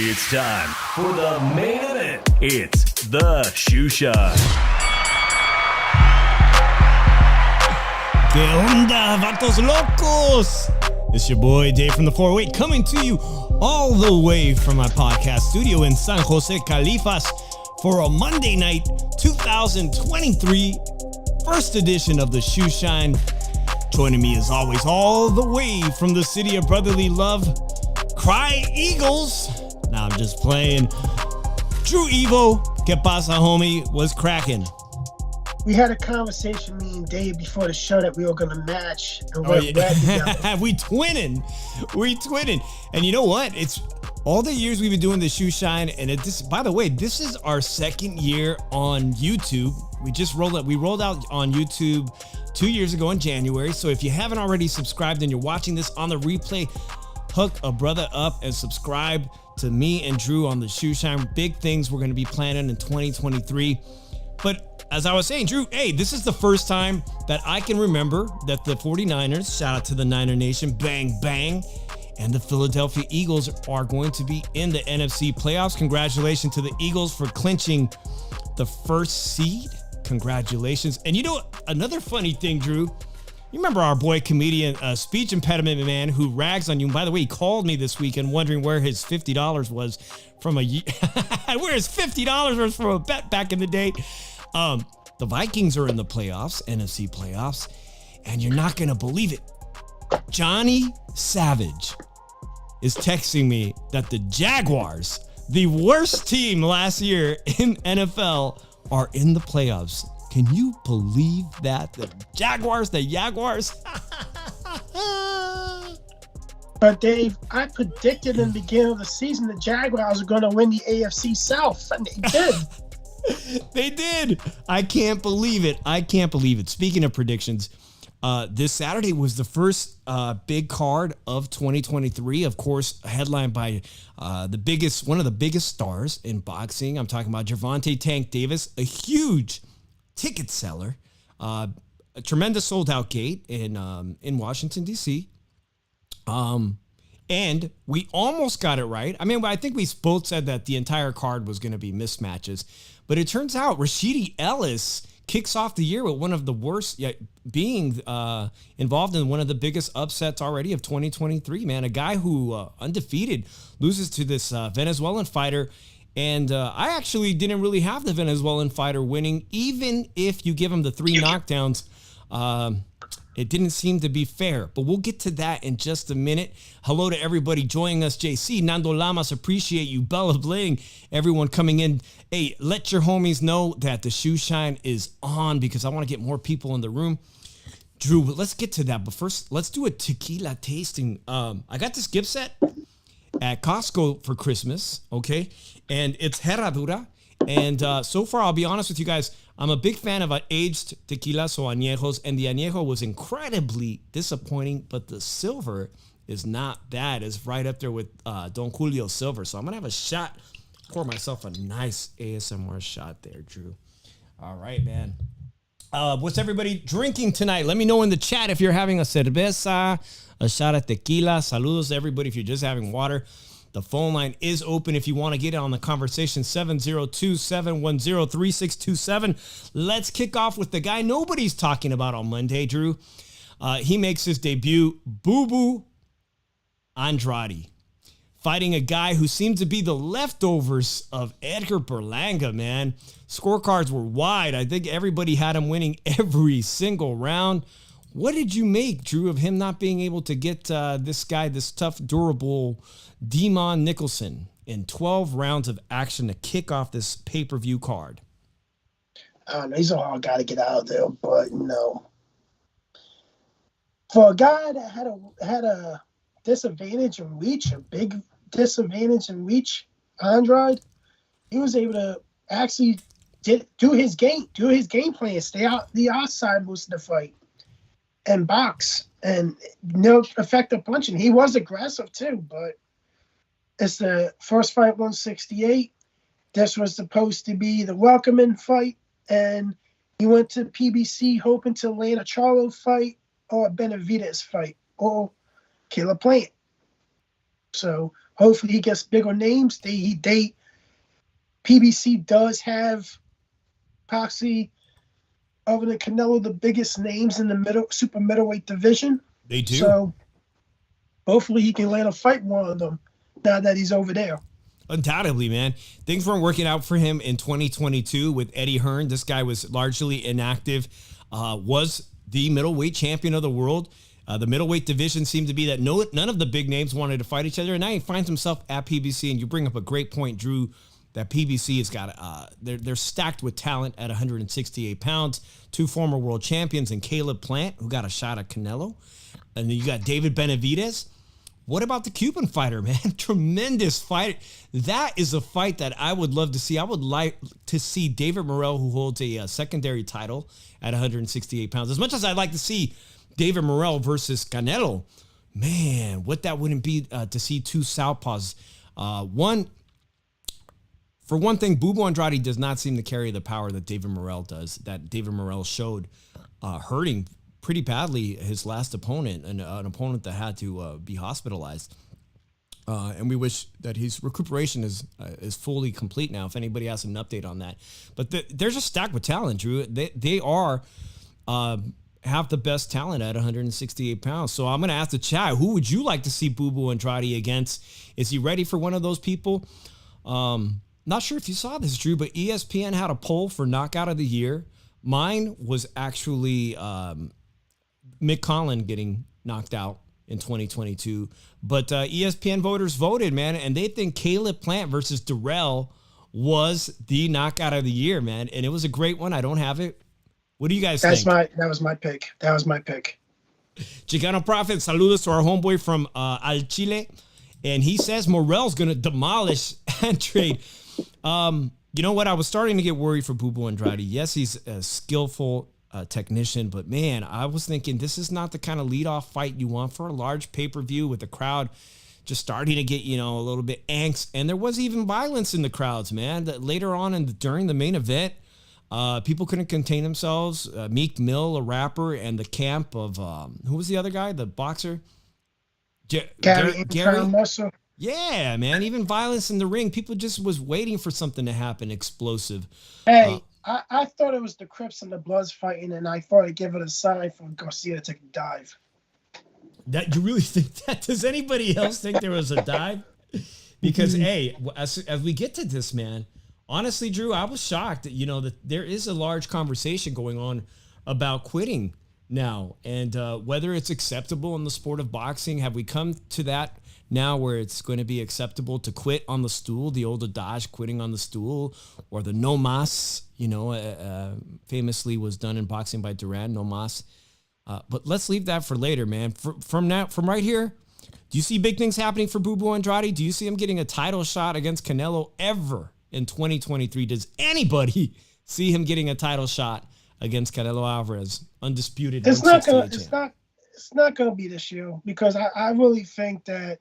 It's time for the main event. It's the Shoe Shine. ¿Qué onda, vatos locos? It's your boy Dave from the 408 coming to you all the way from my podcast studio in San Jose, Califas for a Monday night 2023 first edition of the Shoe Shine. Joining me as always all the way from the city of brotherly love, Cry Eagles. Nah, I'm just playing. Drew Evo, ¿Qué pasa, homie? Was cracking. We had a conversation, me and Dave, before the show that we were going to match and work red together. We twinning. And you know what? It's all the years we've been doing the Shoe Shine. And by the way, this is our second year on YouTube. We rolled out on YouTube 2 years ago in January. So if you haven't already subscribed and you're watching this on the replay, hook a brother up and subscribe to me and Drew on the Shoe Shine. Big things we're going to be planning in 2023. But as I was saying, Drew, hey, this is the first time that I can remember that the 49ers, shout out to the Niner Nation, bang, bang, and the Philadelphia Eagles are going to be in the NFC playoffs. Congratulations to the Eagles for clinching the first seed. Congratulations. And you know, another funny thing, Drew, you remember our boy comedian, speech impediment man who rags on you. And by the way, he called me this weekend wondering where his $50 was from where his $50 was from a bet back in the day. The Vikings are in the playoffs, NFC playoffs, and you're not going to believe it. Johnny Savage is texting me that the Jaguars, the worst team last year in NFL, are in the playoffs. Can you believe that? The Jaguars. But Dave, I predicted in the beginning of the season the Jaguars are going to win the AFC South, and they did. They did. I can't believe it. Speaking of predictions, this Saturday was the first big card of 2023. Of course, headlined by one of the biggest stars in boxing. I'm talking about Gervonta Tank Davis, a huge ticket seller, a tremendous sold out gate in Washington, D.C. And we almost got it right. I mean, I think we both said that the entire card was going to be mismatches, but it turns out Rashidi Ellis kicks off the year with one of the worst, being involved in one of the biggest upsets already of 2023, man. A guy who undefeated loses to this Venezuelan fighter. And I actually didn't really have the Venezuelan fighter winning, even if you give him the 3 knockdowns. It didn't seem to be fair, but we'll get to that in just a minute. Hello to everybody joining us. JC, Nando Lamas, appreciate you. Bella Bling, everyone coming in. Hey, let your homies know that the Shoe Shine is on because I want to get more people in the room. Drew, let's get to that. But first, let's do a tequila tasting. I got this gift set at Costco for Christmas, okay? And it's Herradura. And so far, I'll be honest with you guys, I'm a big fan of aged tequilas or añejos, and the añejo was incredibly disappointing, but the silver is not bad. It's right up there with Don Julio Silver. So I'm going to have a shot, pour myself a nice ASMR shot there, Drew. All right, man. What's everybody drinking tonight? Let me know in the chat if you're having a cerveza, a shot of tequila. Saludos to everybody if you're just having water. The phone line is open if you want to get on the conversation, 702-710-3627. Let's kick off with the guy nobody's talking about on Monday, Drew. He makes his debut, Boo Boo Andrade, fighting a guy who seemed to be the leftovers of Edgar Berlanga, man. Scorecards were wide. I think everybody had him winning every single round. What did you make, Drew, of him not being able to get this guy, this tough, durable Demon Nicholson, in 12 rounds of action to kick off this pay-per-view card? I don't know. He's a hard guy to get out of there, but for a guy that had a disadvantage in reach, a big disadvantage in reach, Andrade, he was able to actually do his game plan, stay out the outside most of the fight, and box, and no effective punching. He was aggressive too, but it's the first fight, 168. This was supposed to be the welcoming fight, and he went to PBC hoping to land a Charlo fight or a Benavidez fight or Caleb Plant. So hopefully he gets bigger names. PBC does have possibly, other than Canelo, the biggest names in the super middleweight division. They do. So hopefully he can land a fight with one of them now that he's over there. Undoubtedly, man. Things weren't working out for him in 2022 with Eddie Hearn. This guy was largely inactive, was the middleweight champion of the world. The middleweight division seemed to be that none of the big names wanted to fight each other. And now he finds himself at PBC. And you bring up a great point, Drew, that PBC has got, they're stacked with talent at 168 pounds. Two former world champions and Caleb Plant, who got a shot at Canelo. And then you got David Benavidez. What about the Cuban fighter, man? Tremendous fight. That is a fight that I would love to see. I would like to see David Morrell, who holds a secondary title at 168 pounds. As much as I'd like to see David Morrell versus Canelo, man, what that wouldn't be to see two southpaws. For one thing, Boo Boo Andrade does not seem to carry the power that David Morrell does, that David Morrell showed, hurting pretty badly his last opponent, an opponent that had to be hospitalized. And we wish that his recuperation is fully complete now, if anybody has an update on that. But there's a stack with talent, Drew. They are have the best talent at 168 pounds. So I'm going to ask the chat, who would you like to see Boo Boo Andrade against? Is he ready for one of those people? Not sure if you saw this, Drew, but ESPN had a poll for Knockout of the Year. Mine was actually Mick Conlan getting knocked out in 2022. But ESPN voters voted, man, and they think Caleb Plant versus Durrell was the Knockout of the Year, man. And it was a great one. I don't have it. What do you guys think? That was my pick. Chicano Prophet, saludos to our homeboy from Al Chile. And he says Morrell's going to demolish Andrade. You know what? I was starting to get worried for Boo Boo Andrade. Yes, he's a skillful technician, but man, I was thinking this is not the kind of leadoff fight you want for a large pay-per-view with the crowd just starting to get, a little bit angst. And there was even violence in the crowds, man. That later on during the main event, people couldn't contain themselves. Meek Mill, a rapper, and the camp of who was the other guy? The boxer, Gary. Yeah, man. Even violence in the ring. People just was waiting for something to happen explosive. Hey, I thought it was the Crips and the Bloods fighting, and I thought I'd give it a sign for Garcia to take a dive. That you really think that? Does anybody else think there was a dive? Because hey, as we get to this, man, honestly, Drew, I was shocked that that there is a large conversation going on about quitting now, and whether it's acceptable in the sport of boxing. Have we come to that now where it's going to be acceptable to quit on the stool, the old adage, quitting on the stool, or the no mas, famously was done in boxing by Duran, no mas. But let's leave that for later, man. From right here, do you see big things happening for Boo Boo Andrade? Do you see him getting a title shot against Canelo ever in 2023? Does anybody see him getting a title shot against Canelo Alvarez, undisputed? It's not gonna be this year, because I really think that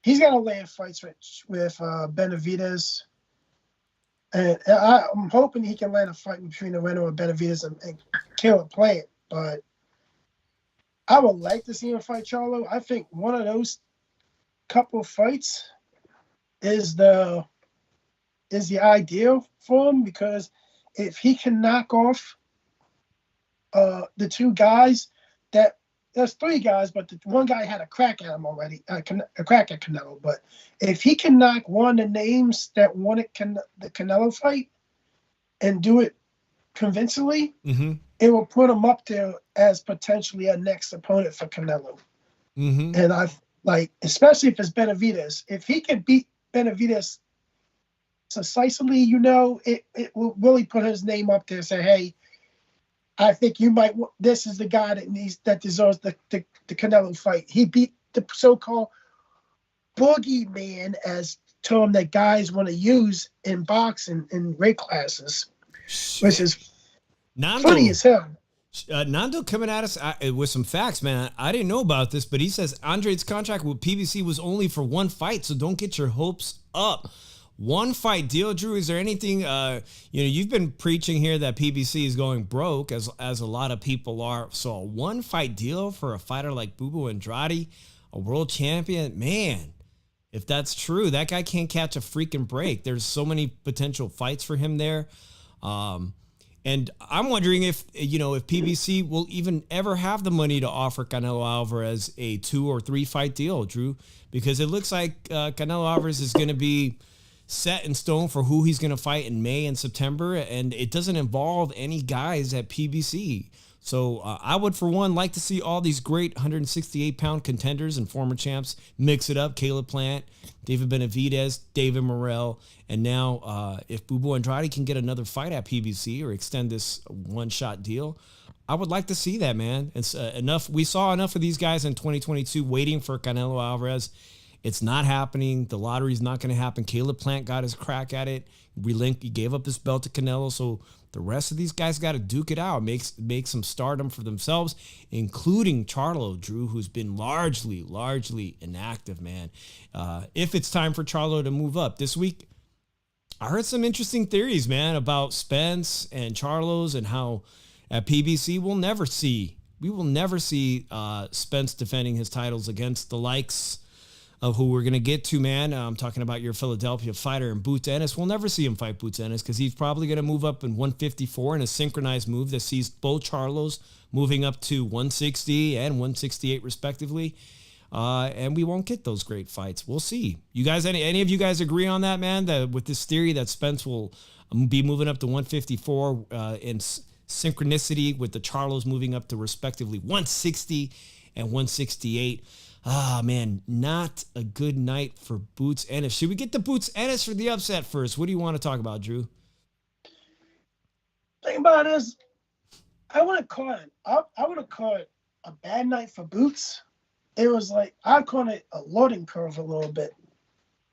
he's gonna land fights with Benavidez, and I'm hoping he can land a fight between the winner of Benavidez and Caleb Plant. But I would like to see him fight Charlo. I think one of those couple fights is the ideal for him, because if he can knock off the two guys that there's three guys, but the one guy had a crack at him already, a crack at Canelo. But if he can knock one of the names that wanted the Canelo fight and do it convincingly, it will put him up there as potentially a next opponent for Canelo. And especially if it's Benavidez, if he can beat Benavidez decisively, it will really put his name up there and say, hey, I think this is the guy that deserves the Canelo fight. He beat the so-called boogeyman, as term that guys want to use in boxing in weight classes, which is funny as hell. Nando coming at us with some facts, man. I didn't know about this, but he says Andre's contract with PBC was only for one fight, so don't get your hopes up. One fight deal, Drew. Is there anything, you've been preaching here that PBC is going broke, as a lot of people are. So a one fight deal for a fighter like Bubu Andrade, a world champion, man, if that's true, that guy can't catch a freaking break. There's so many potential fights for him there. And I'm wondering if PBC will even ever have the money to offer Canelo Alvarez a 2 or 3 fight deal, Drew, because it looks like Canelo Alvarez is going to be set in stone for who he's going to fight in May and September, and it doesn't involve any guys at PBC. So I would, for one, like to see all these great 168-pound contenders and former champs mix it up. Caleb Plant, David Benavidez, David Morrell, and now if Bubu Andrade can get another fight at PBC or extend this one-shot deal, I would like to see that, man. It's enough. We saw enough of these guys in 2022 waiting for Canelo Alvarez. It's not happening. The lottery is not going to happen. Caleb Plant got his crack at it. He gave up his belt to Canelo. So the rest of these guys got to duke it out, make some stardom for themselves, including Charlo, Drew, who's been largely inactive, man. If it's time for Charlo to move up this week, I heard some interesting theories, man, about Spence and Charlo's and how at PBC we will never see Spence defending his titles against the likes of who we're going to get to, man. I'm talking about your Philadelphia fighter and Boots Ennis. We'll never see him fight Boots Ennis because he's probably going to move up in 154 in a synchronized move that sees both Charlos moving up to 160 and 168 respectively. And we won't get those great fights. We'll see. You guys, any of you guys agree on that, man? That with this theory that Spence will be moving up to 154 in synchronicity with the Charlos moving up to respectively 160 and 168. Ah, man, not a good night for Boots Ennis. Should we get the Boots Ennis for the upset first? What do you want to talk about, Drew? Thing about it is, I want to call it a bad night for Boots. It was like, I call it a loading curve a little bit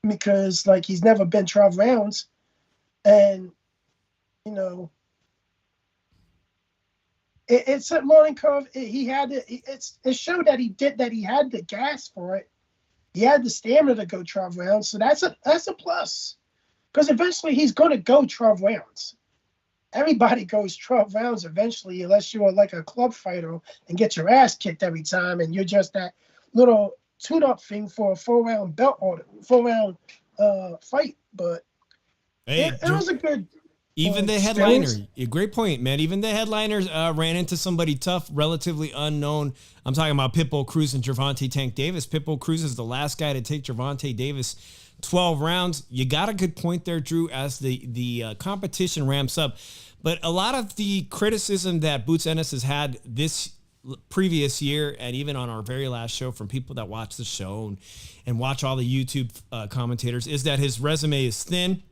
because, like, he's never been 12 rounds. And, it's a learning curve. It showed that he had the gas for it. He had the stamina to go 12 rounds. So that's a plus. Because eventually he's going to go 12 rounds. Everybody goes 12 rounds eventually, unless you're like a club fighter and get your ass kicked every time, and you're just that little tune-up thing for a 4-round belt order, 4-round fight. But it was a good. Even the headliner, great point, man. Even the headliners ran into somebody tough, relatively unknown. I'm talking about Pitbull Cruz and Gervonta Tank Davis. Pitbull Cruz is the last guy to take Gervonta Davis 12 rounds. You got a good point there, Drew, as the competition ramps up. But a lot of the criticism that Boots Ennis has had this previous year, and even on our very last show from people that watch the show and watch all the YouTube commentators, is that his resume is thin.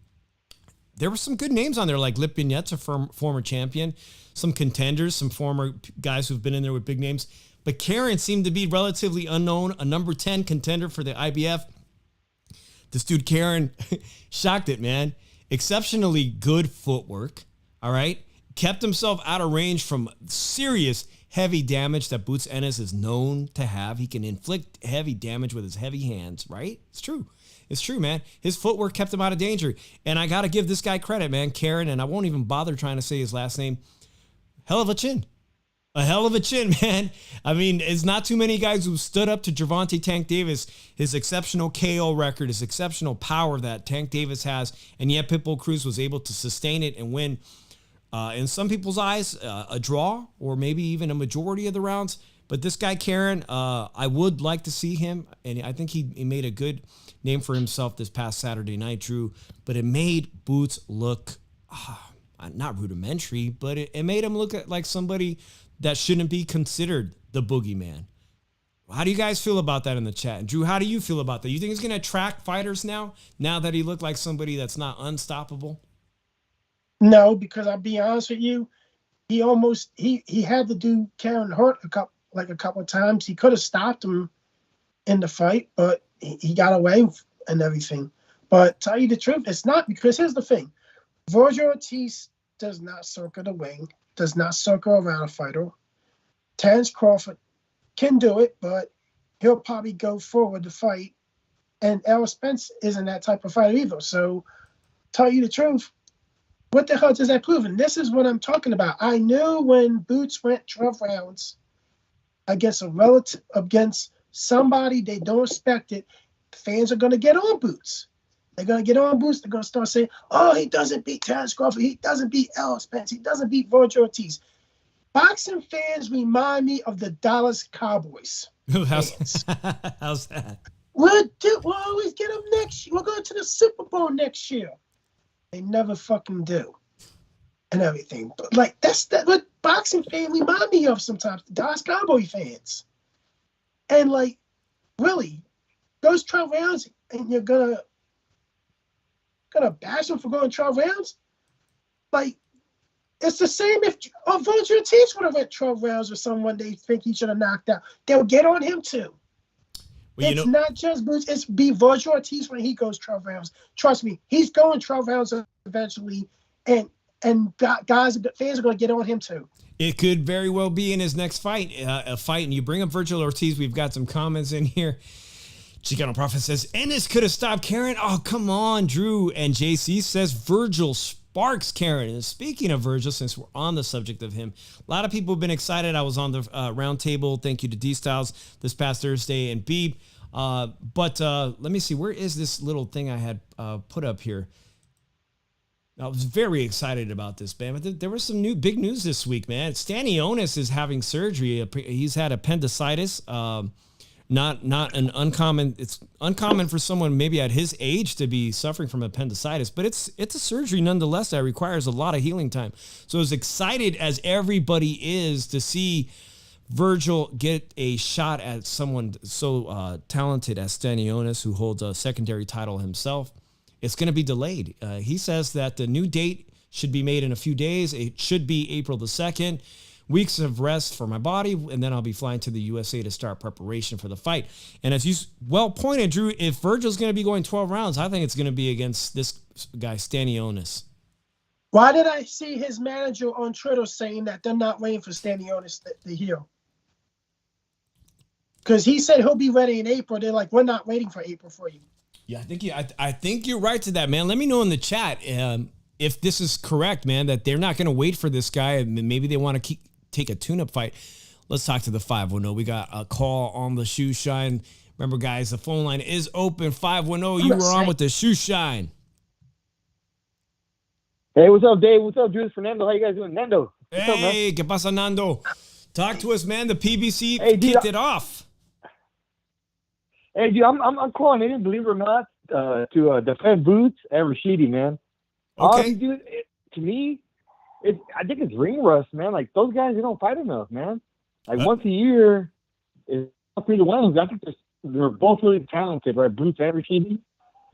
There were some good names on there, like Lip Vignette's a former champion, some contenders, some former guys who've been in there with big names. But Karen seemed to be relatively unknown, a number 10 contender for the IBF. This dude, Karen, shocked it, man. Exceptionally good footwork, all right? Kept himself out of range from serious heavy damage that Boots Ennis is known to have. He can inflict heavy damage with his heavy hands, right? It's true. It's true, man. His footwork kept him out of danger. And I got to give this guy credit, man. Karen, and I won't even bother trying to say his last name. Hell of a chin. A hell of a chin, man. I mean, it's not too many guys who stood up to Gervonta Tank Davis, his exceptional KO record, his exceptional power that Tank Davis has, and yet Pitbull Cruz was able to sustain it and win, in some people's eyes, a draw or maybe even a majority of the rounds. But this guy, Karen, I would like to see him, and I think he made a good name for himself this past Saturday night, Drew. But it made Boots look not rudimentary, but it made him look like somebody that shouldn't be considered the boogeyman. How do you guys feel about that in the chat? And Drew, how do you feel about that? You think he's going to attract fighters now that he looked like somebody that's not unstoppable? No, because I'll be honest with you, he had to do Karen hurt a couple of times. He could have stopped him in the fight, but he got away and everything. But tell you the truth, it's not, because here's the thing. Virgil Ortiz does not circle the ring, does not circle around a fighter. Terence Crawford can do it, but he'll probably go forward to fight. And Errol Spence isn't that type of fighter either. So, tell you the truth, what the hell does that prove? And this is what I'm talking about. I knew when Boots went 12 rounds against against somebody they don't expect it, fans are going to get on Boots. They're going to get on Boots. They're going to start saying, oh, he doesn't beat Terence Crawford. He doesn't beat Errol Spence. He doesn't beat Virgil Ortiz. Boxing fans remind me of the Dallas Cowboys. How's that? We'll always get them next year. We'll go to the Super Bowl next year. They never fucking do. And everything. But like that's what boxing fans remind me of sometimes, the Dallas Cowboy fans. And like, really, those 12 rounds and you're gonna bash them for going 12 rounds? Like, it's the same if Virgil Ortiz would have went 12 rounds with someone they think he should have knocked out. They'll get on him too. Well, it's not just Boots. It's Virgil Ortiz when he goes 12 rounds. Trust me, he's going 12 rounds eventually, and fans are going to get on him too. It could very well be in his next fight, and you bring up Virgil Ortiz. We've got some comments in here. Chicano Prophet says, Ennis could have stopped Karen. Oh, come on, Drew. And JC says, Virgil sparks Karen. And speaking of Virgil, since we're on the subject of him, a lot of people have been excited. I was on the round table. Thank you to D-Styles this past Thursday and Beeb. But let me see. Where is this little thing I had put up here? I was very excited about this, man. But there was some big news this week, man. Stanionis is having surgery. He's had appendicitis. Not an uncommon. It's uncommon for someone maybe at his age to be suffering from appendicitis, but it's a surgery nonetheless that requires a lot of healing time. So as excited as everybody is to see Virgil get a shot at someone so talented as Stanionis, who holds a secondary title himself, it's going to be delayed. He says that the new date should be made in a few days. It should be April the 2nd. Weeks of rest for my body, and then I'll be flying to the USA to start preparation for the fight. And as you well pointed, Drew, if Virgil's going to be going 12 rounds, I think it's going to be against this guy, Stanionis. Why did I see his manager on Twitter saying that they're not waiting for Stanionis to heal? Because he said he'll be ready in April. They're like, we're not waiting for April for you. Yeah, I think you're right to that, man. Let me know in the chat if this is correct, man, that they're not going to wait for this guy, and maybe they want to take a tune-up fight. Let's talk to the 510. We got a call on the Shoe Shine. Remember, guys, the phone line is open. 510, you were on with the Shoe Shine. Hey, what's up, Dave? What's up, Drew? Fernando? How you guys doing? Nando. What's up, man? Hey, ¿qué pasa, Nando? Talk to us, man. The PBC kicked it off. Hey, dude, I'm calling in, believe it or not, to defend Boots and Rashidi, man. Okay. Dude, to me, I think it's ring rust, man. Like, those guys, they don't fight enough, man. Like, once a year, it's 3-1. I think they're both really talented, right? Boots and Rashidi.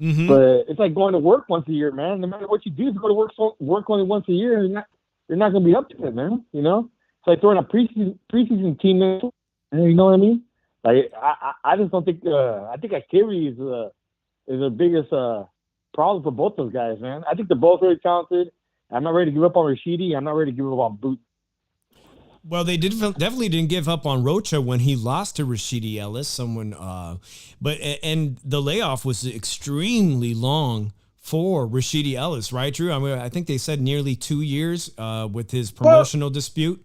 Mm-hmm. But it's like going to work once a year, man. No matter what you do, if you go to work only once a year, you're not going to be up to it, man. You know? It's like throwing a preseason team in. You know what I mean? Like, I just don't think I think activity is the biggest problem for both those guys, man. I think they're both really talented. I'm not ready to give up on Rashidi. I'm not ready to give up on Boots. Well, they definitely didn't give up on Rocha when he lost to Rashidi Ellis. But the layoff was extremely long for Rashidi Ellis, right, Drew? I mean, I think they said nearly 2 years with his promotional dispute.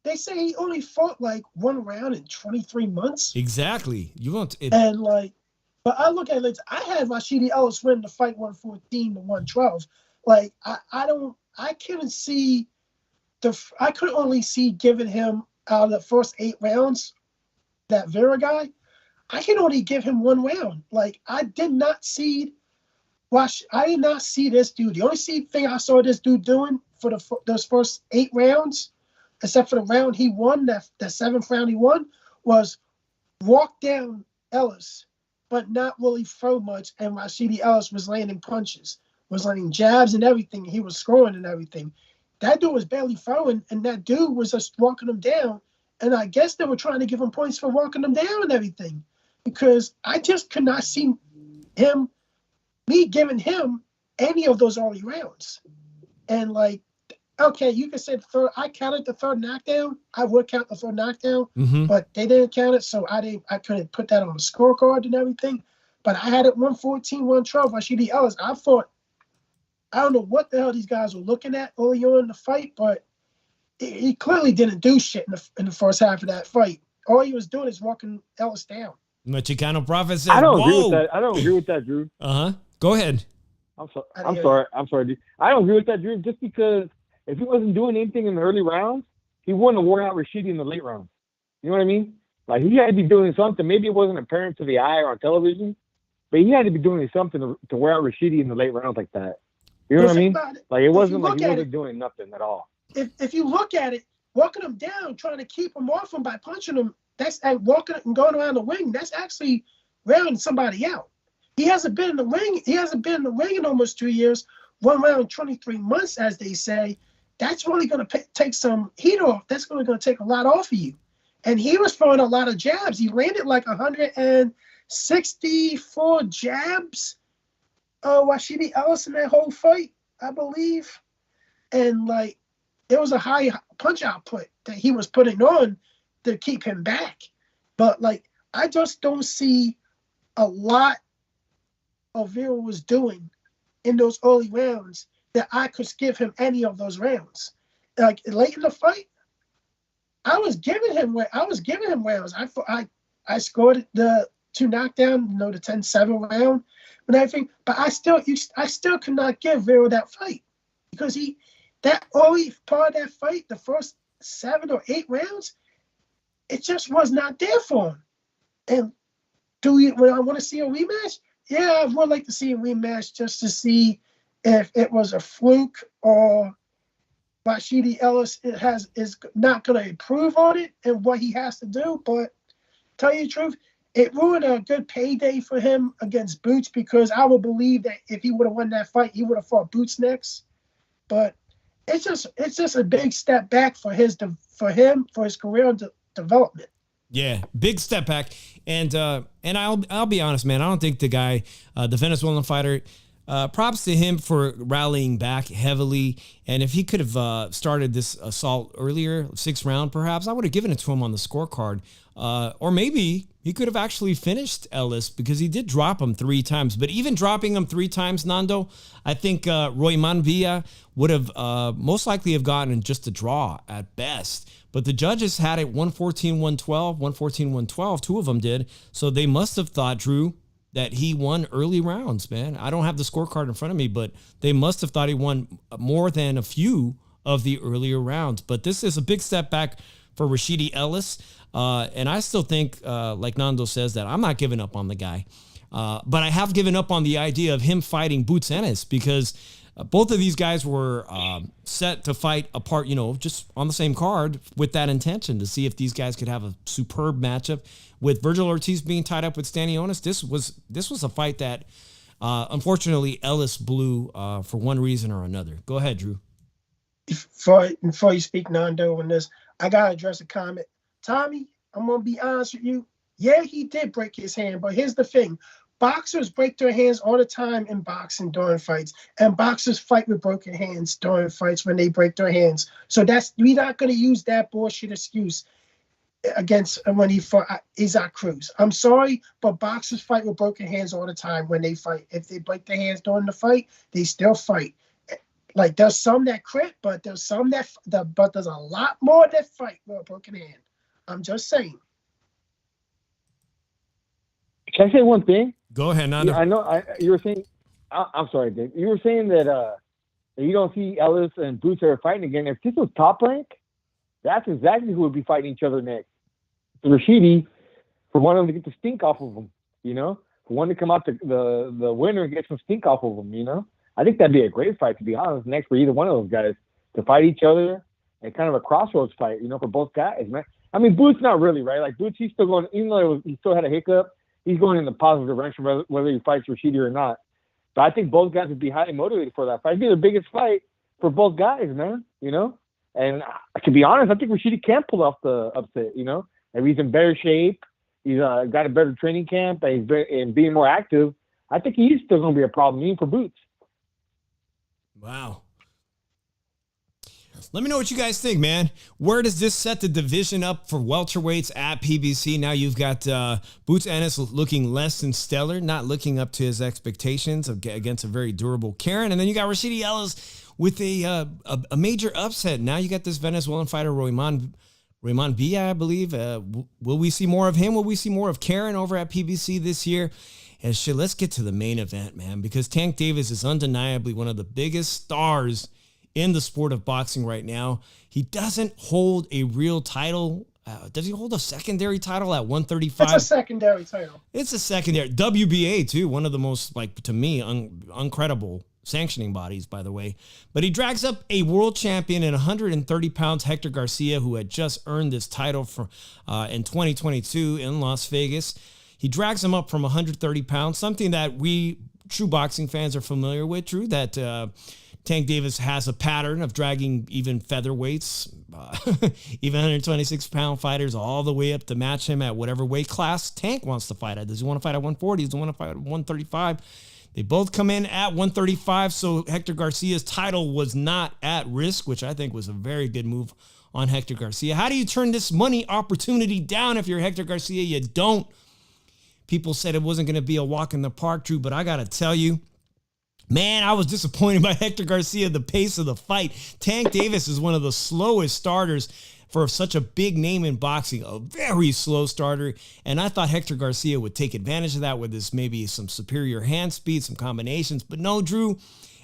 They say he only fought like one round in 23 months. Exactly. But I look at it, I had Rashidi Ellis win the fight 114 to 112. Like, I couldn't only see giving him out of the first 8 rounds, that Vera guy, I can only give him 1 round. Like, I did not see this dude. The only thing I saw this dude doing for those first 8 rounds, except for the round he won, the 7th round he won, was walk down Ellis, but not really throw much. And Rashidi Ellis was landing punches, was landing jabs and everything. He was scoring and everything. That dude was barely throwing, and that dude was just walking him down. And I guess they were trying to give him points for walking him down and everything, because I just could not see me giving him any of those early rounds. And like, okay, you can say I counted the 3rd knockdown. I would count the 3rd knockdown, but they didn't count it, so I couldn't put that on the scorecard and everything. But I had it 114, 112. Rashidi Ellis. I thought, I don't know what the hell these guys were looking at early on in the fight, but he clearly didn't do shit in the first half of that fight. All he was doing is walking Ellis down. Chicano Prophet said, I don't whoa. agree with that. I don't agree with that, Drew. Go ahead. I'm sorry, dude. I don't agree with that, Drew, just because if he wasn't doing anything in the early rounds, he wouldn't have worn out Rashidi in the late rounds. You know what I mean? Like, he had to be doing something. Maybe it wasn't apparent to the eye or on television, but he had to be doing something to wear out Rashidi in the late rounds like that. You know what I mean? Like, it wasn't like he wasn't doing nothing at all. If you look at it, walking him down, trying to keep him off him by punching him, that's walking and going around the ring. That's actually rounding somebody out. He hasn't been in the ring. He hasn't been in the ring in almost 2 years. 1 round in 23 months, as they say. That's really going to take some heat off. That's really going to take a lot off of you. And he was throwing a lot of jabs. He landed like 164 jabs. Rashidi Ellis in that whole fight, I believe. And like, there was a high punch output that he was putting on to keep him back. But like, I just don't see a lot of Vera was doing in those early rounds that I could give him any of those rounds. Like, late in the fight, I was giving him rounds. I scored the 2 knockdown, the 10-7 round, and everything. But I still could not give Vera that fight, because that early part of that fight, the first 7 or 8 rounds, it just was not there for him. And when I want to see a rematch? Yeah, I would like to see a rematch just to see if it was a fluke or Rashidi Ellis is not going to improve on it and what he has to do. But tell you the truth, it ruined a good payday for him against Boots, because I would believe that if he would have won that fight, he would have fought Boots next. But it's just a big step back for his career and development. Yeah, big step back. And I'll be honest, man, I don't think the guy, the Venezuelan fighter, props to him for rallying back heavily. And if he could have started this assault earlier, 6th round perhaps, I would have given it to him on the scorecard. Or maybe he could have actually finished Ellis, because he did drop him 3 times. But even dropping him 3 times, Nando, I think Roy Manvilla would have most likely have gotten just a draw at best. But the judges had it 114-112, 114-112. 2 of them did. So they must have thought, Drew, that he won early rounds, man. I don't have the scorecard in front of me, but they must have thought he won more than a few of the earlier rounds. But this is a big step back for Rashidi Ellis. And I still think, like Nando says, that I'm not giving up on the guy. But I have given up on the idea of him fighting Boots Ennis, because both of these guys were set to fight apart, just on the same card with that intention to see if these guys could have a superb matchup. With Virgil Ortiz being tied up with Stanionis, this was a fight that, unfortunately, Ellis blew for one reason or another. Go ahead, Drew. Before you speak, Nando, on this, I got to address a comment. Tommy, I'm going to be honest with you. Yeah, he did break his hand, but here's the thing. Boxers break their hands all the time in boxing during fights, and boxers fight with broken hands during fights when they break their hands. So we're not going to use that bullshit excuse against when he fought Isaac Cruz. I'm sorry, but boxers fight with broken hands all the time when they fight. If they break their hands during the fight, they still fight. Like, there's some that quit, but there's some but there's a lot more that fight with a broken hand. I'm just saying. Can I say one thing? Go ahead, Nando. I know you were saying. I'm sorry, Dave. You were saying that you don't see Ellis and Boots are fighting again. If this was Top Rank, That's exactly who would be fighting each other next. Rashidi, for one of them to get the stink off of them, for one to come out the winner and get some stink off of them, I think that'd be a great fight, to be honest, next for either one of those guys to fight each other and kind of a crossroads fight, for both guys, man. I mean, Boots not really, right? Like, Boots, he's still going, even though he still had a hiccup, he's going in the positive direction whether he fights Rashidi or not. But I think both guys would be highly motivated for that fight. It'd be the biggest fight for both guys, man, And to be honest, I think Rashidi can pull off the upset, If he's in better shape, he's got a better training camp, and being more active, I think he's still going to be a problem, even for Boots. Wow. Let me know what you guys think, man. Where does this set the division up for welterweights at PBC? Now you've got Boots Ennis looking less than stellar, not looking up to his expectations against a very durable Karen. And then you got Rashidi Ellis with a major upset. Now you got this Venezuelan fighter, Raymond Villa, I believe. Will we see more of him? Will we see more of Karen over at PBC this year? And shit, let's get to the main event, man, because Tank Davis is undeniably one of the biggest stars in the sport of boxing right now. He doesn't hold a real title. Does he hold a secondary title at 135? It's a secondary title. It's a secondary. WBA, too, one of the most, to me, uncredible sanctioning bodies, by the way. But he drags up a world champion in 130 pounds, Hector Garcia, who had just earned this title in 2022 in Las Vegas. He drags him up from 130 pounds, something that we true boxing fans are familiar with, Drew, that Tank Davis has a pattern of dragging even featherweights, even 126-pound fighters all the way up to match him at whatever weight class Tank wants to fight at. Does he want to fight at 140? Does he want to fight at 135? They both come in at 135, so Hector Garcia's title was not at risk, which I think was a very good move on Hector Garcia. How do you turn this money opportunity down if you're Hector Garcia? You don't. People said it wasn't going to be a walk in the park, Drew, but I got to tell you, man, I was disappointed by Hector Garcia, the pace of the fight. Tank Davis is one of the slowest starters for such a big name in boxing, a very slow starter. And I thought Hector Garcia would take advantage of that with this, maybe some superior hand speed, some combinations. But no, Drew,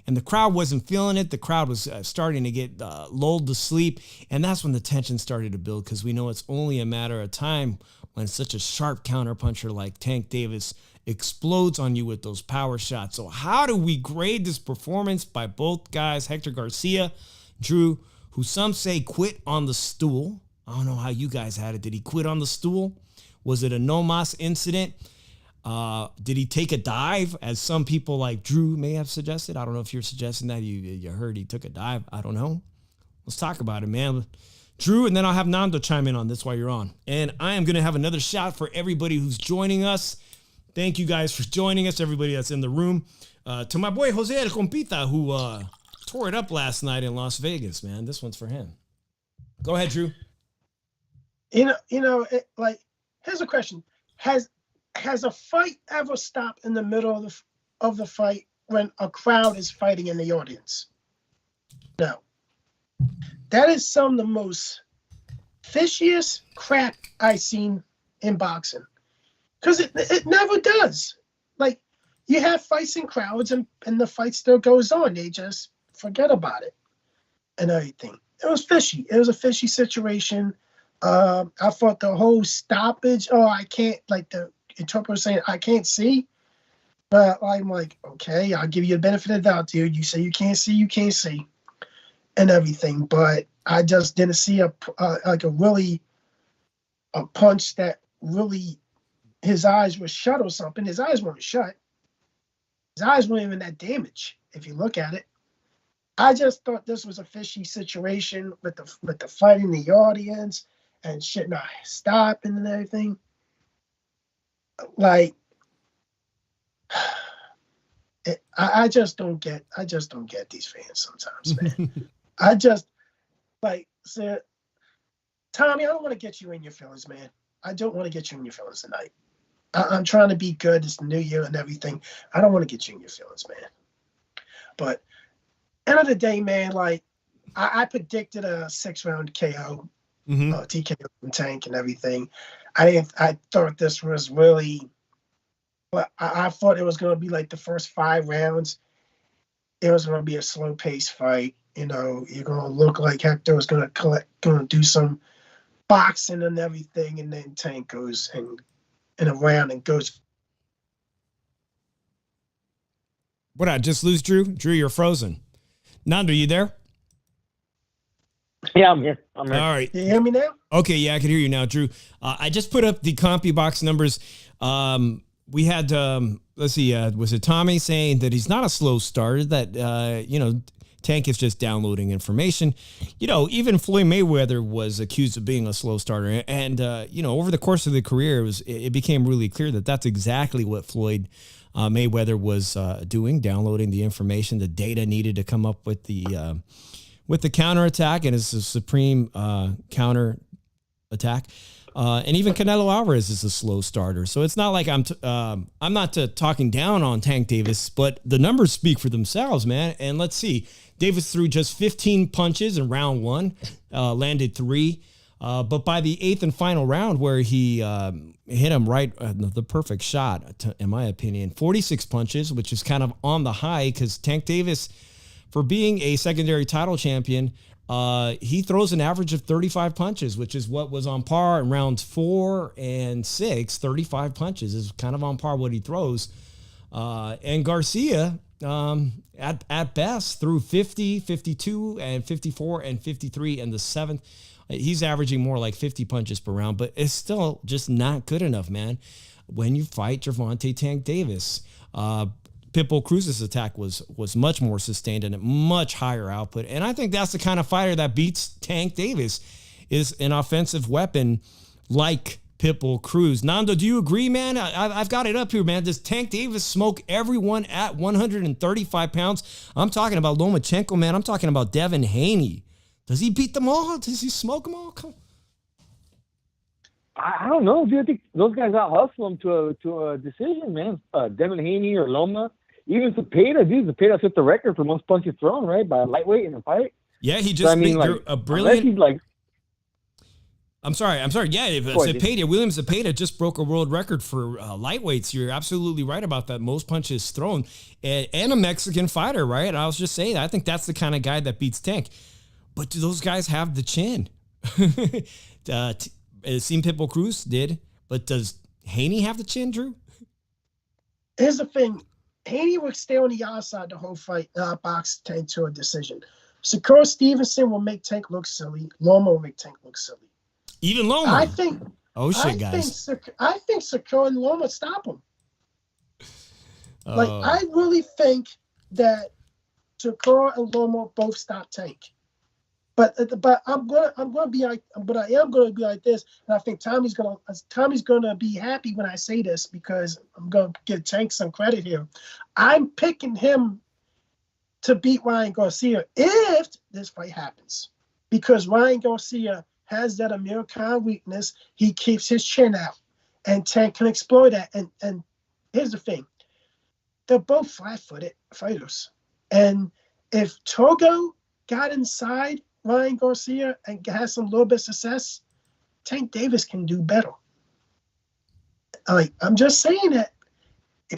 and the crowd wasn't feeling it. The crowd was starting to get lulled to sleep. And that's when the tension started to build, because we know it's only a matter of time when such a sharp counterpuncher like Tank Davis explodes on you with those power shots. So how do we grade this performance by both guys? Hector Garcia, Drew, who some say quit on the stool. I don't know how you guys had it. Did he quit on the stool? Was it a no mas incident? Did he take a dive, as some people like Drew may have suggested? I don't know if you're suggesting that. You heard he took a dive. I don't know. Let's talk about it, man. Drew, and then I'll have Nando chime in on this while you're on. And I am going to have another shout for everybody who's joining us. Thank you guys for joining us, everybody that's in the room. To my boy Jose El Compita, who tore it up last night in Las Vegas, man. This one's for him. Go ahead, Drew. Here's a question. Has a fight ever stopped in the middle of the fight when a crowd is fighting in the audience? No. That is some of the most fishiest crap I've seen in boxing. Because it never does. Like, you have fights in crowds and the fight still goes on. They just forget about it and everything. It was fishy. It was a fishy situation. I thought the whole stoppage, I can't, like the interpreter saying, I can't see. But I'm like, okay, I'll give you the benefit of the doubt, dude. You say you can't see and everything. But I just didn't see a punch that really, his eyes were shut or something. His eyes weren't shut. His eyes weren't even that damaged, if you look at it. I just thought this was a fishy situation with the fight in the audience and shit not stopping and everything. Like, I just don't get these fans sometimes, man. I just said, Tommy, I don't want to get you in your feelings, man. I don't want to get you in your feelings tonight. I'm trying to be good. It's the new year and everything. I don't want to get you in your feelings, man. But end of the day, man, like I predicted a 6-round KO, TKO from Tank and everything. I thought this was really, but I thought it was going to be like the first 5 rounds. It was going to be a slow-paced fight. You know, you're gonna look like Hector is gonna do some boxing and everything, and then Tank goes and around and goes. What, I just lose Drew? Drew, you're frozen. Nando, you there? Yeah, I'm here. All right. You hear me now? Okay, yeah, I can hear you now, Drew. I just put up the CompuBox numbers. We had, let's see, was it Tommy saying that he's not a slow starter, that, Tank is just downloading information. Even Floyd Mayweather was accused of being a slow starter. And, over the course of the career, it became really clear that that's exactly what Floyd Mayweather was doing, downloading the information, the data needed to come up with the counterattack, and it's a supreme counter attack. And even Canelo Alvarez is a slow starter. So it's not like I'm not talking down on Tank Davis, but the numbers speak for themselves, man. And let's see. Davis threw just 15 punches in round one, landed 3. But by the 8th and final round, where he hit him right, the perfect shot, in my opinion, 46 punches, which is kind of on the high, because Tank Davis, for being a secondary title champion, he throws an average of 35 punches, which is what was on par in rounds 4 and 6. 35 punches is kind of on par what he throws. And Garcia, at best, threw 50, 52, and 54, and 53 in the 7th. He's averaging more like 50 punches per round, but it's still just not good enough, man. When you fight Gervonta Tank Davis, Pitbull Cruz's attack was much more sustained and at much higher output. And I think that's the kind of fighter that beats Tank Davis, is an offensive weapon like Pitbull Cruz. Nando, do you agree, man? I've got it up here, man. Does Tank Davis smoke everyone at 135 pounds? I'm talking about Lomachenko, man. I'm talking about Devin Haney. Does he beat them all? Does he smoke them all? Come. I don't know, dude. I think those guys out hustle him to a decision, man. Devin Haney or Loma. Even Zepeda, dude. Zepeda set the record for most punches thrown, right? By a lightweight in a fight. Yeah, he just made a brilliant. He's like, I'm sorry. Yeah, Zepeda, William Zepeda just broke a world record for lightweights. You're absolutely right about that. Most punches thrown, and a Mexican fighter, right? I was just saying, I think that's the kind of guy that beats Tank. But do those guys have the chin? It seemed Pitbull Cruz did, but does Haney have the chin, Drew? Here's the thing. Haney would stay on the outside the whole fight, box Tank to a decision. Shakur Stevenson will make Tank look silly. Loma will make Tank look silly. Even Loma? I think. Oh, shit, guys. I think Shakur and Loma stop him. I really think that Shakur and Loma both stop Tank. But I'm gonna be like, but I am gonna be like this, and I think Tommy's gonna be happy when I say this, because I'm gonna give Tank some credit here. I'm picking him to beat Ryan Garcia if this fight happens, because Ryan Garcia has that Amir Khan weakness. He keeps his chin out, and Tank can exploit that. And here's the thing: they're both flat-footed fighters, and if Togo got inside Ryan Garcia and has some little bit of success, Tank Davis can do better. I'm just saying that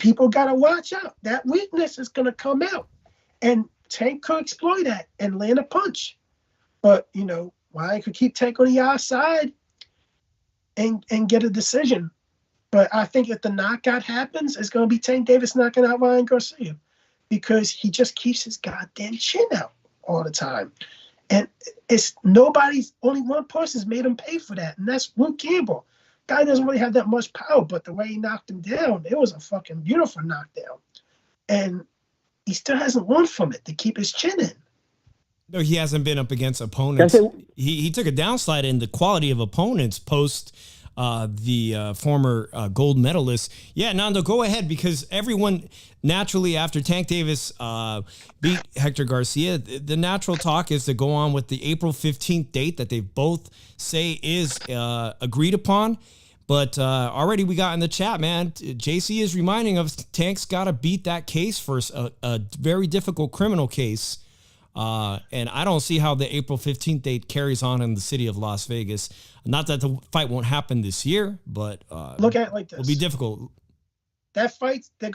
people got to watch out. That weakness is going to come out, and Tank could exploit that and land a punch. But, Ryan could keep Tank on the outside and get a decision. But I think if the knockout happens, it's going to be Tank Davis knocking out Ryan Garcia, because he just keeps his goddamn chin out all the time. And only one person's made him pay for that, and that's Luke Campbell. Guy doesn't really have that much power, but the way he knocked him down, it was a fucking beautiful knockdown. And he still hasn't won from it to keep his chin in. No, he hasn't been up against opponents. He took a downslide in the quality of opponents post the former gold medalist. Yeah, Nando, go ahead, because everyone naturally, after Tank Davis beat Hector Garcia, the natural talk is to go on with the April 15th date that they both say is agreed upon. But already we got in the chat, man, JC is reminding us Tank's got to beat that case first, a very difficult criminal case. And I don't see how the April 15th date carries on in the city of Las Vegas. Not that the fight won't happen this year, but look at it like this. It'll be difficult. that fight, they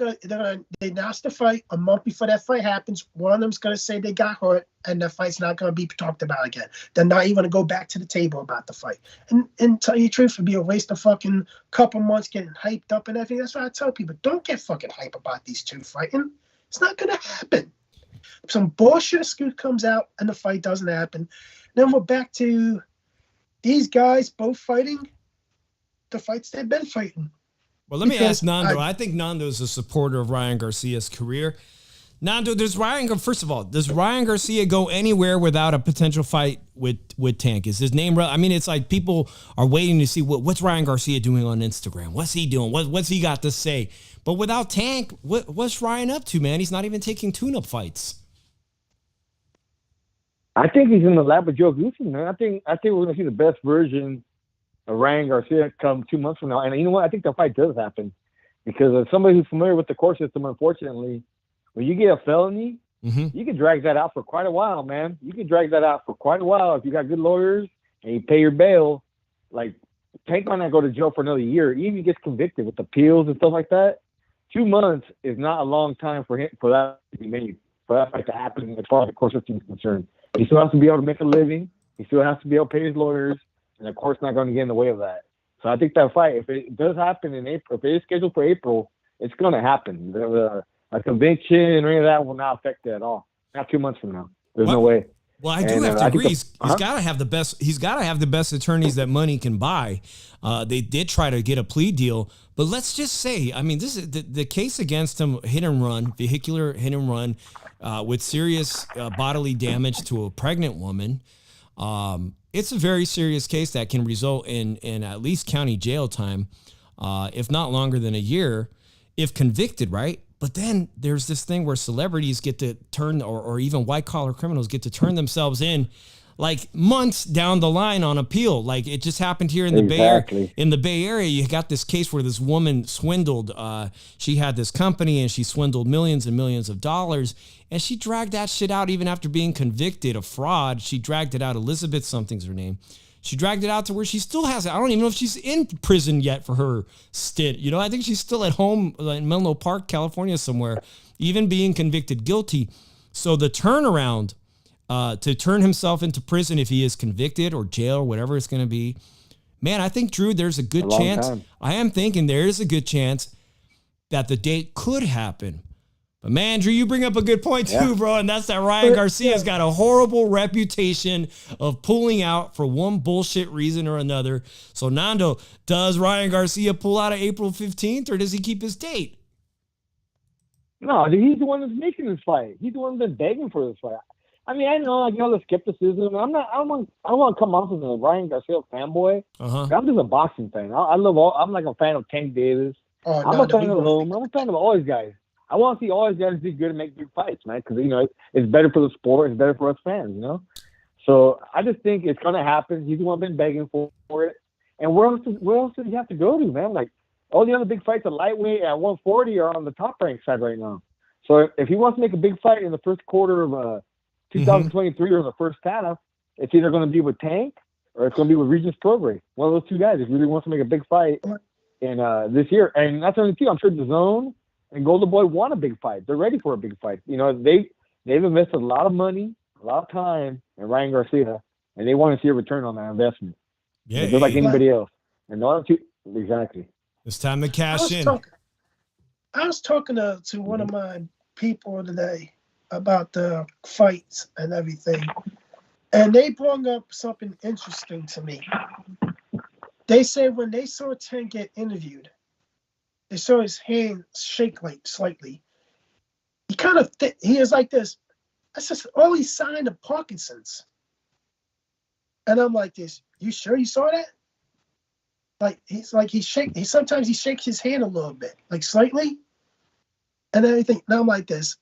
announced the fight a month before that fight happens. One of them's gonna say they got hurt, and the fight's not gonna be talked about again. They're not even gonna go back to the table about the fight. And tell you the truth, it'd be a waste of fucking couple months getting hyped up and everything. That's why I tell people, don't get fucking hype about these two fighting. It's not gonna happen. Some bullshit excuse comes out and the fight doesn't happen. Then we're back to these guys both fighting the fights they've been fighting. Well, let me ask Nando. I think Nando is a supporter of Ryan Garcia's career. Nando, first of all, does Ryan Garcia go anywhere without a potential fight with Tank? Is his name? I mean, it's like people are waiting to see what's Ryan Garcia doing on Instagram. What's he doing? What's he got to say? But without Tank, what's Ryan up to, man? He's not even taking tune-up fights. I think he's in the lab with Joe Goossen, man. I think we're going to see the best version of Ryan Garcia come 2 months from now. And you know what? I think the fight does happen. Because as somebody who's familiar with the court system, unfortunately, when you get a felony, you can drag that out for quite a while, man. You can drag that out for quite a while if you got good lawyers and you pay your bail. Like, Tank might not go to jail for another year. Even if he gets convicted with appeals and stuff like that, 2 months is not a long time for that to be made, for that fight to happen as far as the court system is concerned. He still has to be able to make a living. He still has to be able to pay his lawyers. And the court's not going to get in the way of that. So I think that fight, if it does happen in April, if it is scheduled for April, it's going to happen. A conviction or any of that will not affect it at all. Not 2 months from now. There's no way. Well, I do have to agree. He's got to have the best. He's got to have the best attorneys that money can buy. They did try to get a plea deal, but let's just say, I mean, this is the case against him: vehicular hit and run, with serious bodily damage to a pregnant woman. It's a very serious case that can result in at least county jail time, if not longer than a year, if convicted, right? But then there's this thing where celebrities get to turn, or even white-collar criminals get to turn themselves in like months down the line on appeal. Like it just happened here in the Bay Area. In the Bay Area, you got this case where this woman swindled. She had this company and she swindled millions and millions of dollars. And she dragged that shit out even after being convicted of fraud. She dragged it out. Elizabeth something's her name. She dragged it out to where she still has it. I don't even know if she's in prison yet for her stint. You know, I think she's still at home in Menlo Park, California somewhere, even being convicted guilty. So the turnaround to turn himself into prison if he is convicted or jail or whatever it's going to be, man, I think, Drew, there's a good chance. I am thinking there is a good chance that the date could happen. But man, Drew, you bring up a good point too, bro, and that's that Ryan Garcia's got a horrible reputation of pulling out for one bullshit reason or another. So, Nando, does Ryan Garcia pull out of April 15th, or does he keep his date? No, he's the one that's making this fight. He's the one that's begging for this fight. I mean, I know, the skepticism. I don't want to come off as a Ryan Garcia fanboy. I'm just a boxing fan. I'm like a fan of Tank Davis. I'm a fan of Lom. I'm a fan of all these guys. I want to see all these guys do good and make big fights, man, because, it's better for the sport. It's better for us fans, So I just think it's going to happen. He's the one been begging for it. And where else does he have to go to, man? Like, all the other big fights at lightweight at 140 are on the top rank side right now. So if he wants to make a big fight in the first quarter of 2023 or in the first half, it's either going to be with Tank or it's going to be with Regis Prograis. One of those two guys, if he really wants to make a big fight in this year. And that's only two. I'm sure DAZN and Golden Boy want a big fight. They're ready for a big fight. They've invested a lot of money, a lot of time in Ryan Garcia, and they want to see a return on that investment. Yeah, they're like anybody else. And the other two, exactly. It's time to cash in. I was talking to one of my people today about the fights and everything, and they brought up something interesting to me. They said when they saw Tank get interviewed, they saw his hand shake like slightly. He kind of he is like this. That's just all he signed of Parkinson's. And I'm like this. You sure you saw that? Like sometimes he shakes his hand a little bit, like slightly, and everything. Now I'm like this.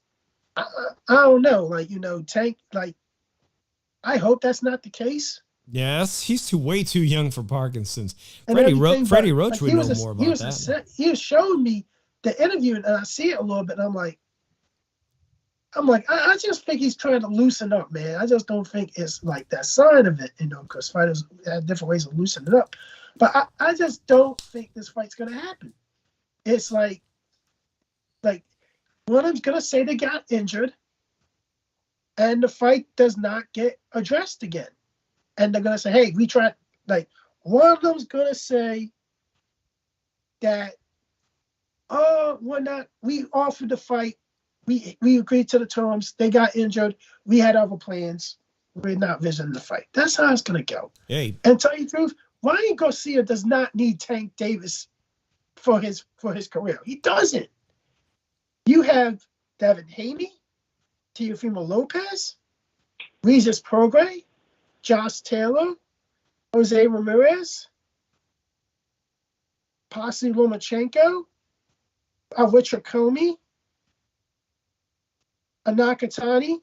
I don't know, Tank. Like, I hope that's not the case. Yes, he's way too young for Parkinson's. Freddie Roach would know more about that. He was showing me the interview, and I see it a little bit, and I'm like, I just think he's trying to loosen up, man. I just don't think it's like that sign of it, because fighters have different ways of loosening it up. But I just don't think this fight's going to happen. It's like like one of them's gonna say they got injured, and the fight does not get addressed again, and they're gonna say, "Hey, we tried." Like one of them's gonna say that, "Oh, we're not. We offered the fight. We agreed to the terms. They got injured. We had other plans. We're not visiting the fight." That's how it's gonna go. Hey, And tell you the truth, Ryan Garcia does not need Tank Davis for his career. He doesn't. You have Devin Haney, Teofimo Lopez, Regis Prograis, Josh Taylor, Jose Ramirez, possibly Lomachenko, Richard Comey, Anakatani.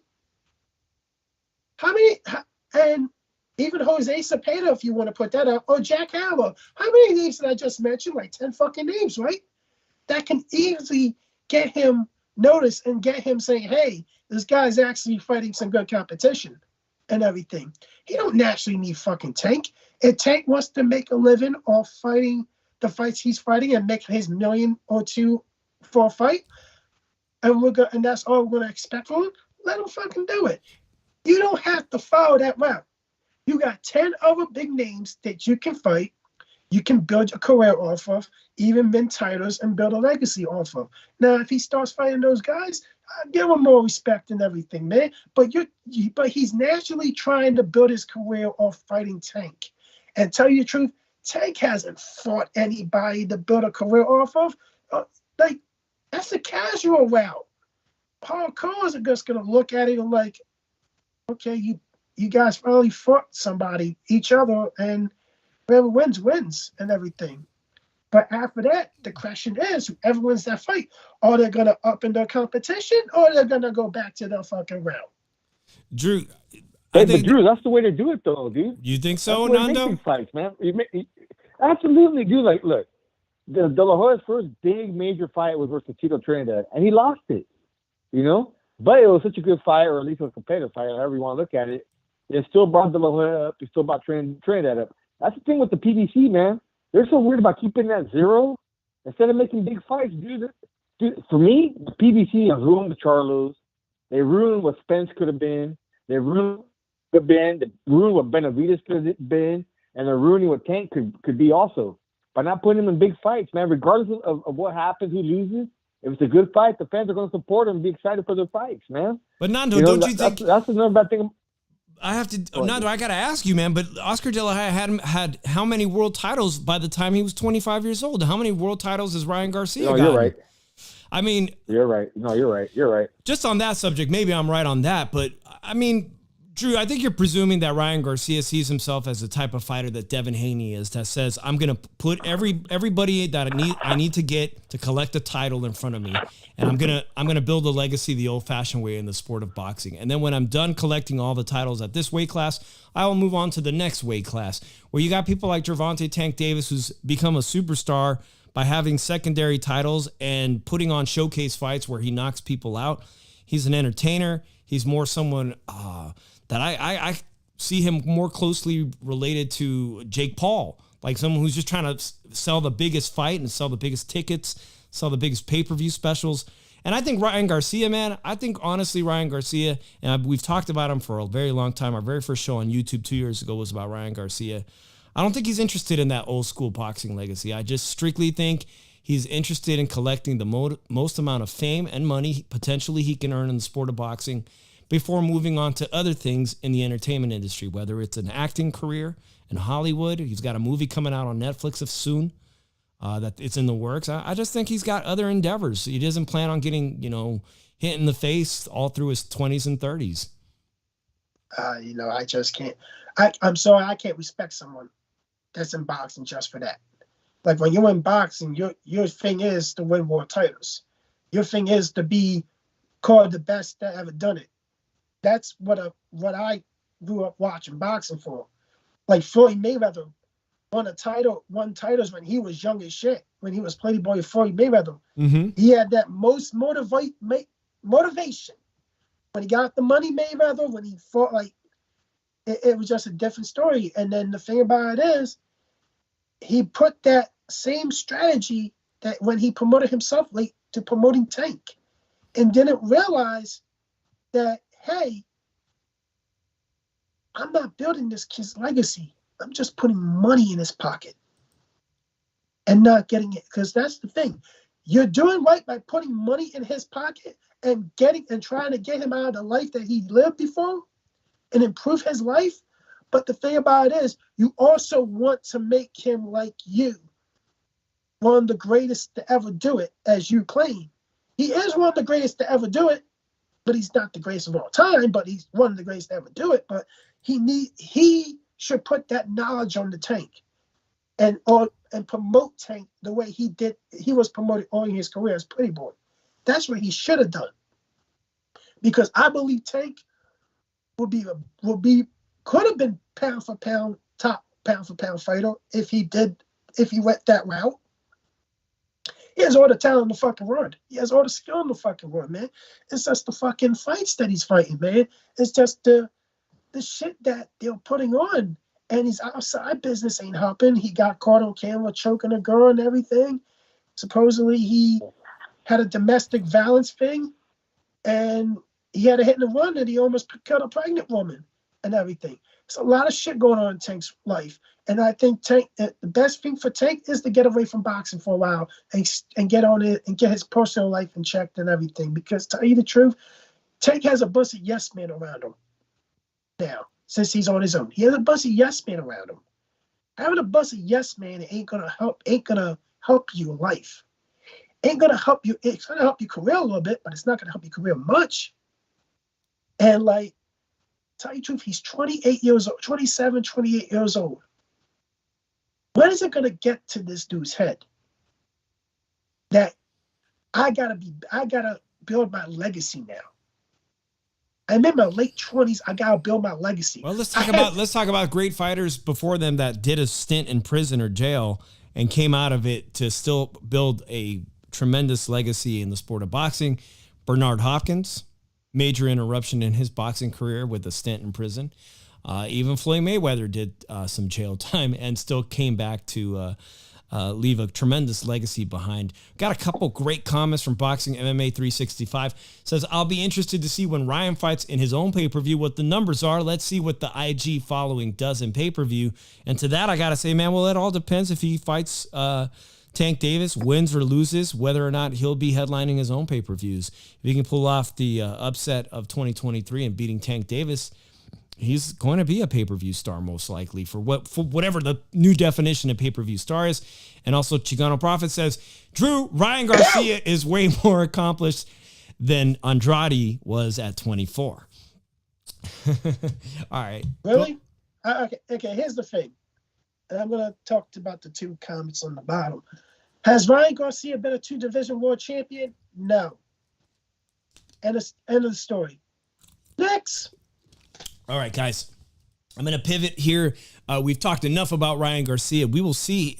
And even Jose Cepeda, if you want to put that up, or Jack Hammer. How many names did I just mention? Like 10 fucking names, right? That can easily get him noticed and get him saying, hey, this guy's actually fighting some good competition and everything. He don't naturally need fucking Tank. If Tank wants to make a living off fighting the fights he's fighting and make his $1 million or $2 million for a fight, and that's all we're going to expect from him, let him fucking do it. You don't have to follow that route. You got 10 other big names that you can fight, you can build a career off of, even win titles and build a legacy off of. Now, if he starts fighting those guys, I give him more respect and everything, man. But he's naturally trying to build his career off fighting Tank. And tell you the truth, Tank hasn't fought anybody to build a career off of. That's a casual route. Hardcores are just going to look at it and like, okay, you guys finally fought somebody, each other, and whoever wins and everything. But after that, the question is, whoever wins that fight, are they going to up in their competition, or they're going to go back to their fucking route? Drew, but Drew, that's the way to do it, though, dude. You think so, that's Nando? These fights, man. Absolutely, dude. Like, look, De La Hoya's first big major fight was versus Tito Trinidad, and he lost it, you know? But it was such a good fight, or at least a competitive fight, however you want to look at it. It still brought De La Hoya up. It still brought Trinidad up. That's the thing with the PBC, man. They're so weird about keeping that zero instead of making big fights, dude. For me, the PBC has ruined the Charlos. They ruined what Spence could have been. They ruined what Benavidez could have been, and they're ruining what Tank could be also by not putting him in big fights, man. Regardless of what happens, who loses, if it's a good fight, the fans are going to support him and be excited for their fights, man. But Nando, don't you think that's another bad thing? Nando, I got to ask you, man, but Oscar De La Hoya had how many world titles by the time he was 25 years old? How many world titles has Ryan Garcia gotten? You're right. I mean... You're right. No, you're right. You're right. Just on that subject, maybe I'm right on that, but I mean, Drew, I think you're presuming that Ryan Garcia sees himself as the type of fighter that Devin Haney is, that says, I'm going to put everybody that I need to get to collect a title in front of me, and I'm going to build a legacy the old-fashioned way in the sport of boxing. And then when I'm done collecting all the titles at this weight class, I will move on to the next weight class, where you got people like Gervonta Tank Davis, who's become a superstar by having secondary titles and putting on showcase fights where he knocks people out. He's an entertainer. He's more someone that I see him more closely related to Jake Paul, like someone who's just trying to sell the biggest fight and sell the biggest tickets, sell the biggest pay-per-view specials. And I think Ryan Garcia, man, honestly, Ryan Garcia, and we've talked about him for a very long time. Our very first show on YouTube 2 years ago was about Ryan Garcia. I don't think he's interested in that old school boxing legacy. I just strictly think he's interested in collecting the most amount of fame and money potentially he can earn in the sport of boxing before moving on to other things in the entertainment industry, whether it's an acting career in Hollywood. He's got a movie coming out on Netflix soon that it's in the works. I just think he's got other endeavors. He doesn't plan on getting, hit in the face all through his 20s and 30s. I just can't. I'm sorry, I can't respect someone that's in boxing just for that. Like when you're in boxing, your thing is to win world titles. Your thing is to be called the best that ever done it. That's what I grew up watching boxing for. Like Floyd Mayweather won titles when he was young as shit. When he was Playboy Floyd Mayweather, He had that most motivation when he got the money. Mayweather, when he fought, like it was just a different story. And then the thing about it is, he put that same strategy that when he promoted himself late to promoting Tank and didn't realize that, hey, I'm not building this kid's legacy. I'm just putting money in his pocket and not getting it. Because that's the thing. You're doing right by putting money in his pocket and trying to get him out of the life that he lived before and improve his life. But the thing about it is, you also want to make him like you, one of the greatest to ever do it, as you claim. He is one of the greatest to ever do it, but he's not the greatest of all time, but he's one of the greatest to ever do it. But he should put that knowledge on the Tank and promote Tank the way he did. He was promoted all in his career as Pretty Boy. That's what he should have done. Because I believe Tank could have been pound for pound, top pound for pound fighter if he went that route. He has all the talent in the fucking world. He has all the skill in the fucking world, man. It's just the fucking fights that he's fighting, man. It's just the shit that they're putting on. And his outside business ain't helping. He got caught on camera choking a girl and everything. Supposedly he had a domestic violence thing. And he had a hit and run and he almost killed a pregnant woman and everything. There's a lot of shit going on in Tank's life. And I think Tank, the best thing for Tank is to get away from boxing for a while and get on it and get his personal life in check and everything. Because to tell you the truth, Tank has a bunch of yes men around him now, since he's on his own. He has a bunch of yes men around him. Having a bunch of yes men ain't gonna help you in life. Ain't gonna help you. It's gonna help your career a little bit, but it's not gonna help your career much. And like, tell you the truth, he's 28 years old, 27, 28 years old. When is it going to get to this dude's head that I gotta build my legacy now? I'm in my late 20s. I gotta build my legacy. Well, let's talk about great fighters before them that did a stint in prison or jail and came out of it to still build a tremendous legacy in the sport of boxing. Bernard Hopkins, major interruption in his boxing career with a stint in prison. Even Floyd Mayweather did some jail time and still came back to leave a tremendous legacy behind. Got a couple great comments from Boxing MMA 365. Says, I'll be interested to see when Ryan fights in his own pay-per-view what the numbers are. Let's see what the IG following does in pay-per-view. And to that, I got to say, man, well, it all depends if he fights Tank Davis, wins or loses, whether or not he'll be headlining his own pay-per-views. If he can pull off the upset of 2023 and beating Tank Davis, he's going to be a pay-per-view star most likely for whatever the new definition of pay-per-view star is. And also Chicano Prophet says, Drew, Ryan Garcia is way more accomplished than Andrade was at 24. All right. Really? Okay, here's the thing. And I'm going to talk about the two comments on the bottom. Has Ryan Garcia been a two-division world champion? No. End of the story. Next. All right, guys, I'm going to pivot here. We've talked enough about Ryan Garcia. We will see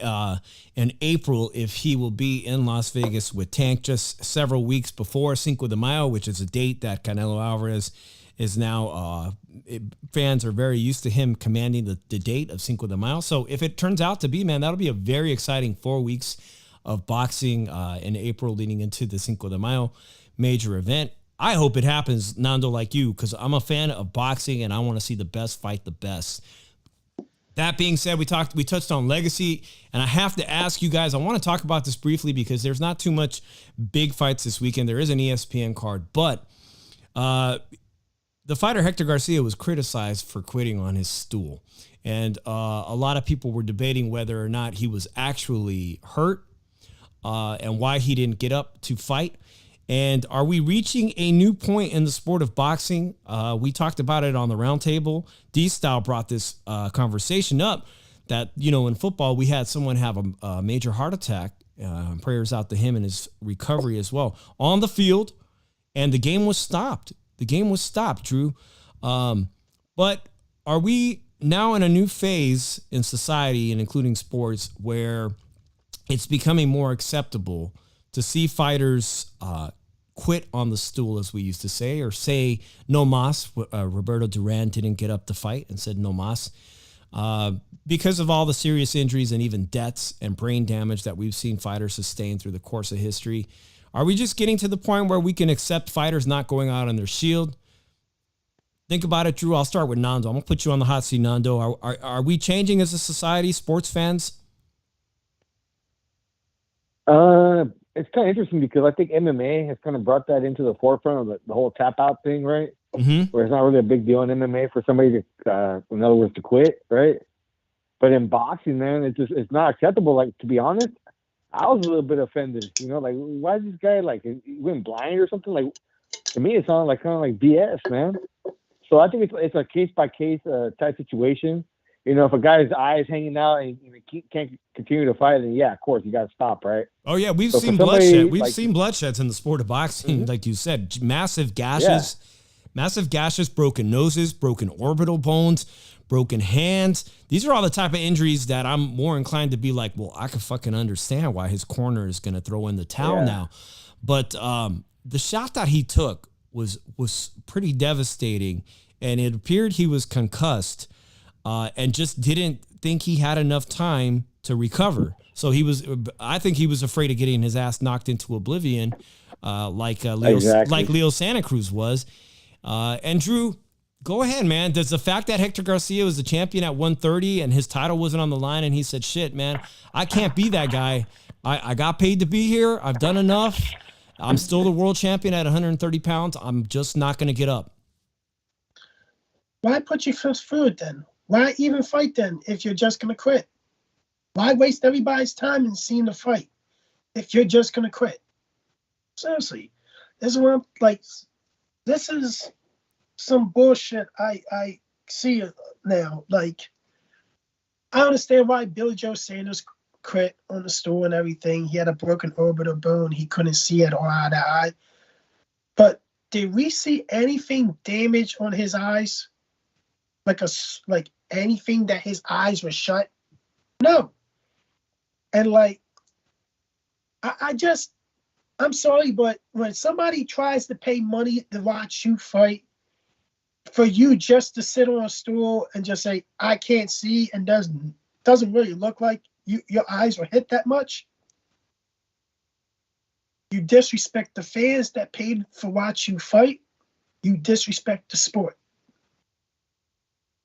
in April if he will be in Las Vegas with Tank just several weeks before Cinco de Mayo, which is a date that Canelo Alvarez is now, fans are very used to him commanding the date of Cinco de Mayo. So if it turns out to be, man, that'll be a very exciting 4 weeks of boxing in April leading into the Cinco de Mayo major event. I hope it happens, Nando, like you, because I'm a fan of boxing and I want to see the best fight the best. That being said, we touched on legacy, and I have to ask you guys, I want to talk about this briefly because there's not too much big fights this weekend. There is an ESPN card, but the fighter Hector Garcia was criticized for quitting on his stool. And a lot of people were debating whether or not he was actually hurt and why he didn't get up to fight. And are we reaching a new point in the sport of boxing? We talked about it on the roundtable. D-Style brought this conversation up that, in football, we had someone have a major heart attack. Prayers out to him and his recovery as well on the field. And the game was stopped. Drew. But are we now in a new phase in society and including sports where it's becoming more acceptable to see fighters quit on the stool, as we used to say, or say no mas? Roberto Duran didn't get up to fight and said no mas. Because of all the serious injuries and even deaths and brain damage that we've seen fighters sustain through the course of history, are we just getting to the point where we can accept fighters not going out on their shield? Think about it, Drew. I'll start with Nando. I'm going to put you on the hot seat, Nando. Are we changing as a society, sports fans? It's kind of interesting because I think MMA has kind of brought that into the forefront of the whole tap out thing, right? Mm-hmm. Where it's not really a big deal in MMA for somebody to, in other words, to quit, right? But in boxing, man, it's not acceptable. Like, to be honest, I was a little bit offended. You know, like, why is this guy, like, he went blind or something? Like, to me, it sounded like kind of like BS, man. So I think it's a case-by-case type situation. You know, if a guy's eyes hanging out and he can't continue to fight, then yeah, of course, you got to stop, right? Oh, yeah, we've So seen for somebody bloodshed. We've like- seen bloodsheds in the sport of boxing, Mm-hmm. like you said. Massive gashes, broken noses, broken orbital bones, broken hands. These are all the type of injuries that I'm more inclined to be like, well, I can fucking understand why his corner is going to throw in the towel now. But the shot that he took was pretty devastating, and it appeared he was concussed and just didn't think he had enough time to recover. So I think he was afraid of getting his ass knocked into oblivion, like Leo Santa Cruz was. And Drew, go ahead, man. Does the fact that Hector Garcia was the champion at 130 and his title wasn't on the line and he said, shit, man, I can't be that guy. I got paid to be here. I've done enough. I'm still the world champion at 130 pounds. I'm just not going to get up. Why put you first food then? Why even fight then if you're just going to quit? Why waste everybody's time in seeing the fight if you're just going to quit? Seriously. This is what I'm like. This is some bullshit I see now. Like, I understand why Billy Joe Sanders quit on the stool and everything. He had a broken orbital bone. He couldn't see it eye to eye. But did we see anything damage on his eyes? Like anything that his eyes were shut? No. And like, I'm sorry, but when somebody tries to pay money to watch you fight, for you just to sit on a stool and just say, I can't see, and doesn't really look like your eyes were hit that much, you disrespect the fans that paid for watch you fight. You disrespect the sport.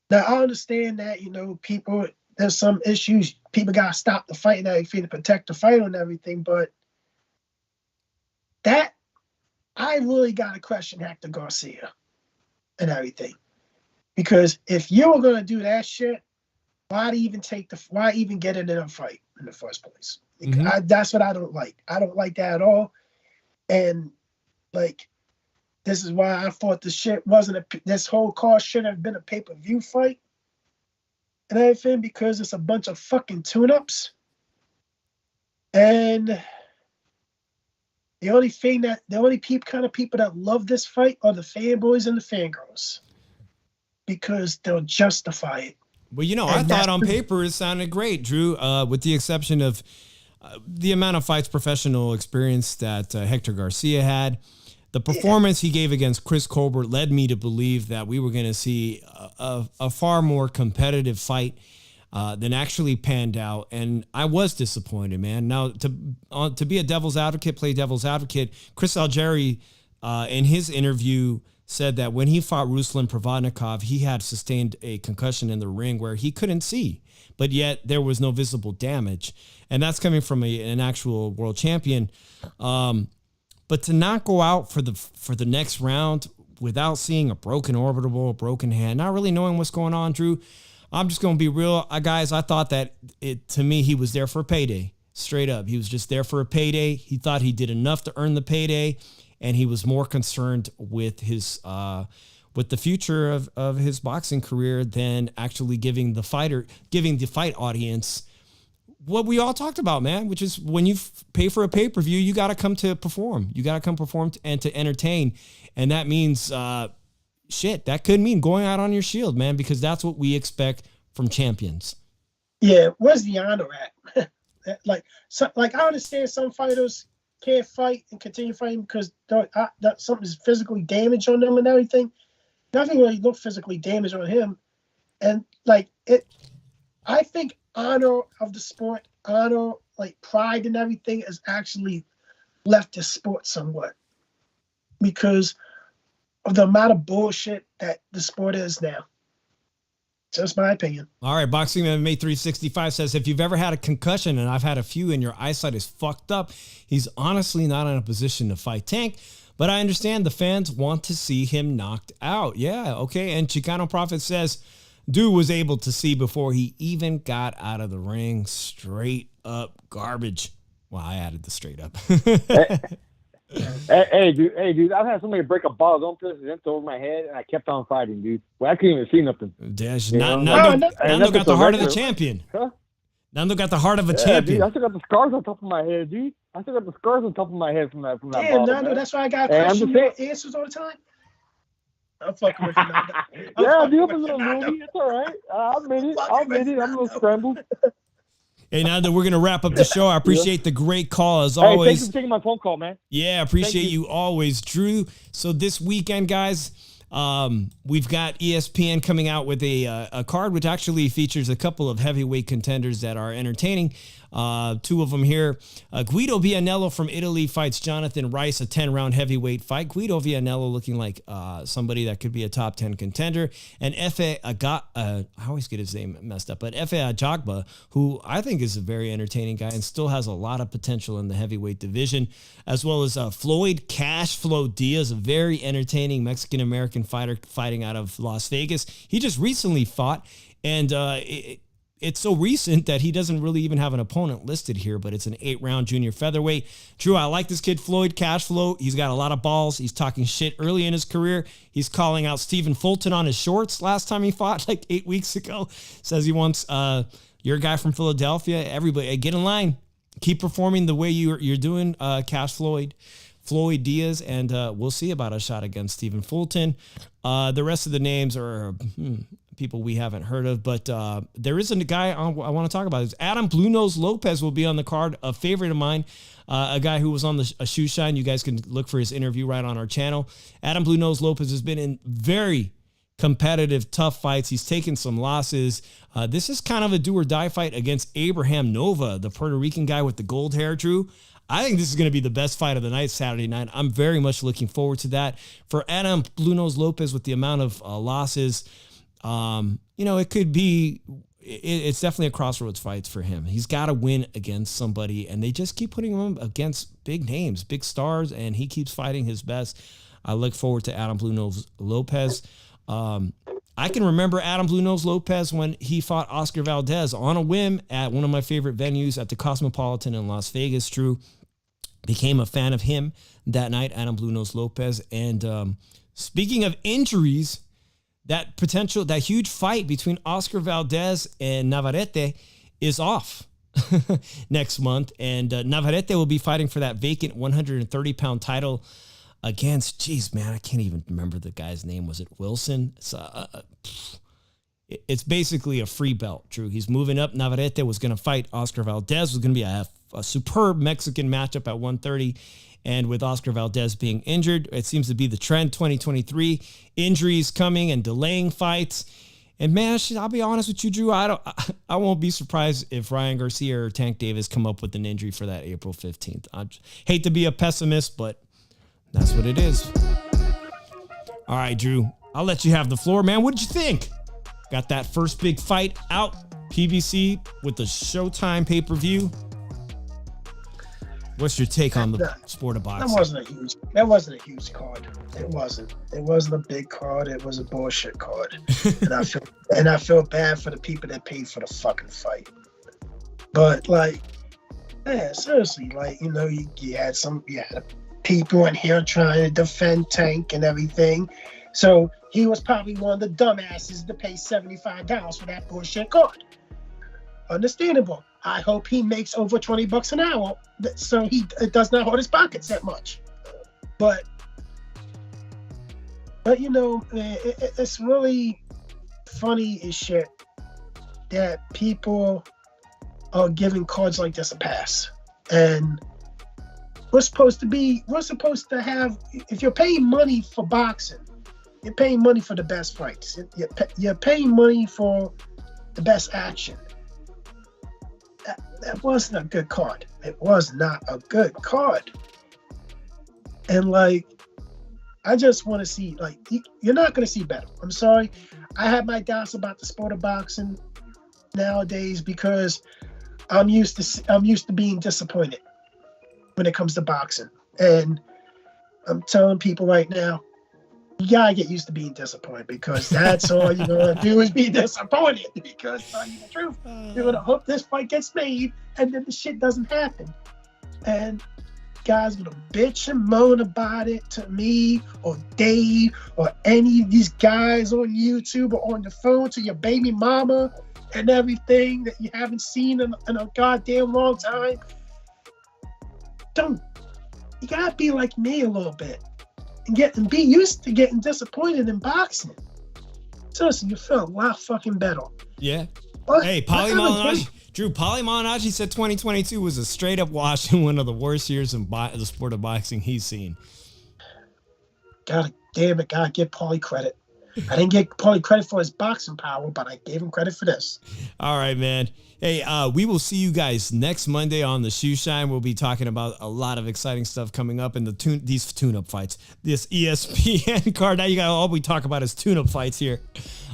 Now, I understand that, people, there's some issues. People got to stop the fight and everything to protect the fight and everything. But that, I really got to question Hector Garcia and everything. Because if you were going to do that shit, why even get into a fight in the first place? Mm-hmm. That's what I don't like. I don't like that at all. And, like, this is why I thought this whole card shouldn't have been a pay-per-view fight and everything, because it's a bunch of fucking tune-ups. And the only kind of people that love this fight are the fanboys and the fangirls, because they'll justify it. Well, I thought on paper it sounded great, Drew, with the exception of the amount of fights professional experience that Hector Garcia had. The performance he gave against Chris Colbert led me to believe that we were going to see a far more competitive fight than actually panned out. And I was disappointed, man. Now, to be a devil's advocate, play devil's advocate, Chris Algieri, in his interview, said that when he fought Ruslan Provodnikov, he had sustained a concussion in the ring where he couldn't see, but yet there was no visible damage. And that's coming from an actual world champion. But to not go out for the next round without seeing a broken orbital, a broken hand, not really knowing what's going on, Drew, I'm just going to be real. Guys, I thought that to me, he was there for a payday. Straight up. He was just there for a payday. He thought he did enough to earn the payday, and he was more concerned with his with the future of his boxing career than actually giving the fight audience what we all talked about, man, which is when you pay for a pay-per-view, you got to come to perform. You got to come perform and to entertain. And that means, that could mean going out on your shield, man, because that's what we expect from champions. Yeah, where's the honor at? I understand some fighters can't fight and continue fighting because something's physically damaged on them and everything. Nothing really looked physically damaged on him. And, I think honor of the sport, honor, like pride and everything, has actually left the sport somewhat because of the amount of bullshit that the sport is now. Just my opinion. All right, Boxing MMA 365 says, if you've ever had a concussion, and I've had a few, and your eyesight is fucked up, he's honestly not in a position to fight Tank, but I understand the fans want to see him knocked out. Yeah, okay. And Chicano Prophet says, dude was able to see before he even got out of the ring. Straight up garbage. Well, I added the straight up. Hey, dude, I've had somebody break a ball, don't president over my head, and I kept on fighting, dude. Well, I couldn't even see nothing. Nando got the heart of the champion. Huh? Nando got the heart of a champion. Dude, I still got the scars on top of my head, dude. I still got the scars on top of my head from that Damn, ball. Nando, that's why I got question your answers all the time. I'm fucking with you, Nando. Yeah, dude, I'm a little moody. It's all right. I'll admit it. I'm a little scrambled. Hey, Nando, we're going to wrap up the show. I appreciate the great call, as Hey, always. thanks for taking my phone call, man. Yeah, appreciate you always, Drew. So this weekend, guys, we've got ESPN coming out with a card which actually features a couple of heavyweight contenders that are entertaining. Two of them here. Guido Vianello from Italy fights Jonathan Rice, a 10-round heavyweight fight. Guido Vianello looking like somebody that could be a top 10 contender. And I always get his name messed up, but Efe Ajagba, who I think is a very entertaining guy and still has a lot of potential in the heavyweight division, as well as Floyd Cashflow Diaz, a very entertaining Mexican-American fighter fighting out of Las Vegas. He just recently fought, and it's so recent that he doesn't really even have an opponent listed here, but it's an 8-round junior featherweight. Drew, I like this kid, Floyd Cashflow. He's got a lot of balls. He's talking shit early in his career. He's calling out Stephen Fulton on his shorts last time he fought, like 8 weeks ago. Says he wants your guy from Philadelphia. Everybody, get in line. Keep performing the way you're doing, Floyd Diaz, and we'll see about a shot against Stephen Fulton. The rest of the names are people we haven't heard of, but there is a guy I want to talk about. It's Adam Blue Nose Lopez will be on the card, a favorite of mine, a guy who was on a shoe shine. You guys can look for his interview right on our channel. Adam Blue Nose Lopez has been in very competitive, tough fights. He's taken some losses. This is kind of a do or die fight against Abraham Nova, the Puerto Rican guy with the gold hair, Drew. I think this is going to be the best fight of the night, Saturday night. I'm very much looking forward to that. For Adam Blue Nose Lopez, with the amount of losses, it could be, it's definitely a crossroads fight for him. He's got to win against somebody, and they just keep putting him against big names, big stars, and he keeps fighting his best. I look forward to Adam Blue Nose Lopez. I can remember Adam Blue Nose Lopez when he fought Oscar Valdez on a whim at one of my favorite venues at the Cosmopolitan in Las Vegas. Drew, became a fan of him that night, Adam Blue Nose Lopez. And speaking of injuries, that huge fight between Oscar Valdez and Navarrete is off next month. And Navarrete will be fighting for that vacant 130-pound title against, geez, man, I can't even remember the guy's name. Was it Wilson? It's basically a free belt, Drew. He's moving up. Navarrete was going to fight Oscar Valdez. It was going to be a superb Mexican matchup at 130. And with Oscar Valdez being injured, it seems to be the trend 2023. Injuries coming and delaying fights. And man, I'll be honest with you, Drew. I won't be surprised if Ryan Garcia or Tank Davis come up with an injury for that April 15th. I hate to be a pessimist, but that's what it is. All right, Drew, I'll let you have the floor, man. What did you think? Got that first big fight out, PBC with the Showtime pay-per-view. What's your take on the sport of boxing? That wasn't a huge card. It wasn't. It wasn't a big card. It was a bullshit card. and I feel bad for the people that paid for the fucking fight. But seriously, you had people in here trying to defend Tank and everything. So he was probably one of the dumbasses to pay $75 for that bullshit card. Understandable. I hope he makes over $20 an hour, so it does not hurt his pockets that much. But it's really funny as shit that people are giving cards like this a pass. And we're supposed to have, if you're paying money for boxing, you're paying money for the best fights. You're paying money for the best action. that wasn't a good card. It was not a good card. And like, I just want to see, like, you're not going to see better. I'm sorry. I have my doubts about the sport of boxing nowadays because I'm used to being disappointed when it comes to boxing. And I'm telling people right now, you gotta get used to being disappointed because that's all you're gonna do is be disappointed. Because tell you the truth, you're gonna hope this fight gets made and then the shit doesn't happen. And guys gonna bitch and moan about it to me or Dave or any of these guys on YouTube or on the phone to your baby mama and everything that you haven't seen in a goddamn long time. You gotta be like me a little bit and be used to getting disappointed in boxing. Seriously, you feel a lot fucking better. Yeah. Hey, Paulie Malignaggi. Drew, Paulie Malignaggi said 2022 was a straight up wash and one of the worst years in the sport of boxing he's seen. God damn it, gotta give Paulie credit. I didn't get Paulie credit for his boxing power, but I gave him credit for this. All right, man. Hey, we will see you guys next Monday on the Shoe Shine. We'll be talking about a lot of exciting stuff coming up in these tune-up fights. This ESPN card. Now you got all we talk about is tune-up fights here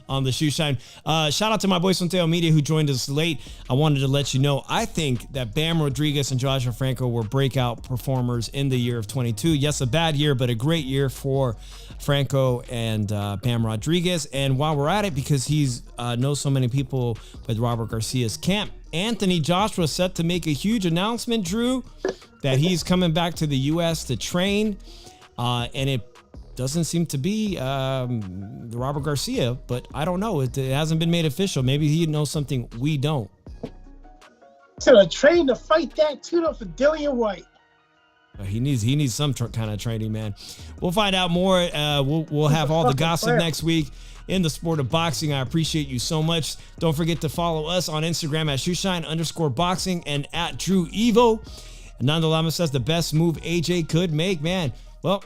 on the Shoe Shine. Shout out to my boy Sonteo Media who joined us late. I wanted to let you know, I think that Bam Rodriguez and Joshua Franco were breakout performers in the year of 22. Yes, a bad year, but a great year for Franco and Bam Rodriguez. And while we're at it, because he's knows so many people with Robert Garcia's camp, Anthony Joshua set to make a huge announcement, Drew, that he's coming back to the U.S. to train. And it doesn't seem to be Robert Garcia, but I don't know. It hasn't been made official. Maybe he knows something we don't. So a train to fight that tune-up for Dillian White. He needs some kind of training, man. We'll find out more. We'll have all the gossip next week in the sport of boxing. I appreciate you so much. Don't forget to follow us on Instagram at shoeshine_boxing and at Drew Evo. Nando Lama says the best move AJ could make, man. Well,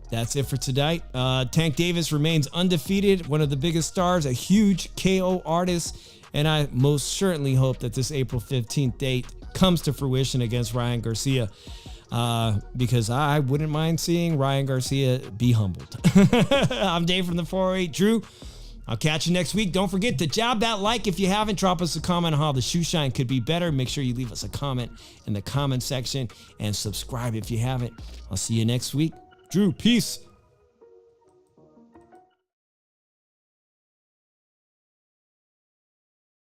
that's it for tonight. Tank Davis remains undefeated, one of the biggest stars, a huge KO artist, and I most certainly hope that this April 15th date comes to fruition against Ryan Garcia. Because I wouldn't mind seeing Ryan Garcia be humbled. I'm Dave from the 408. Drew, I'll catch you next week. Don't forget to jab that like if you haven't. Drop us a comment on how the shoe shine could be better. Make sure you leave us a comment in the comment section and subscribe if you haven't. I'll see you next week. Drew, peace.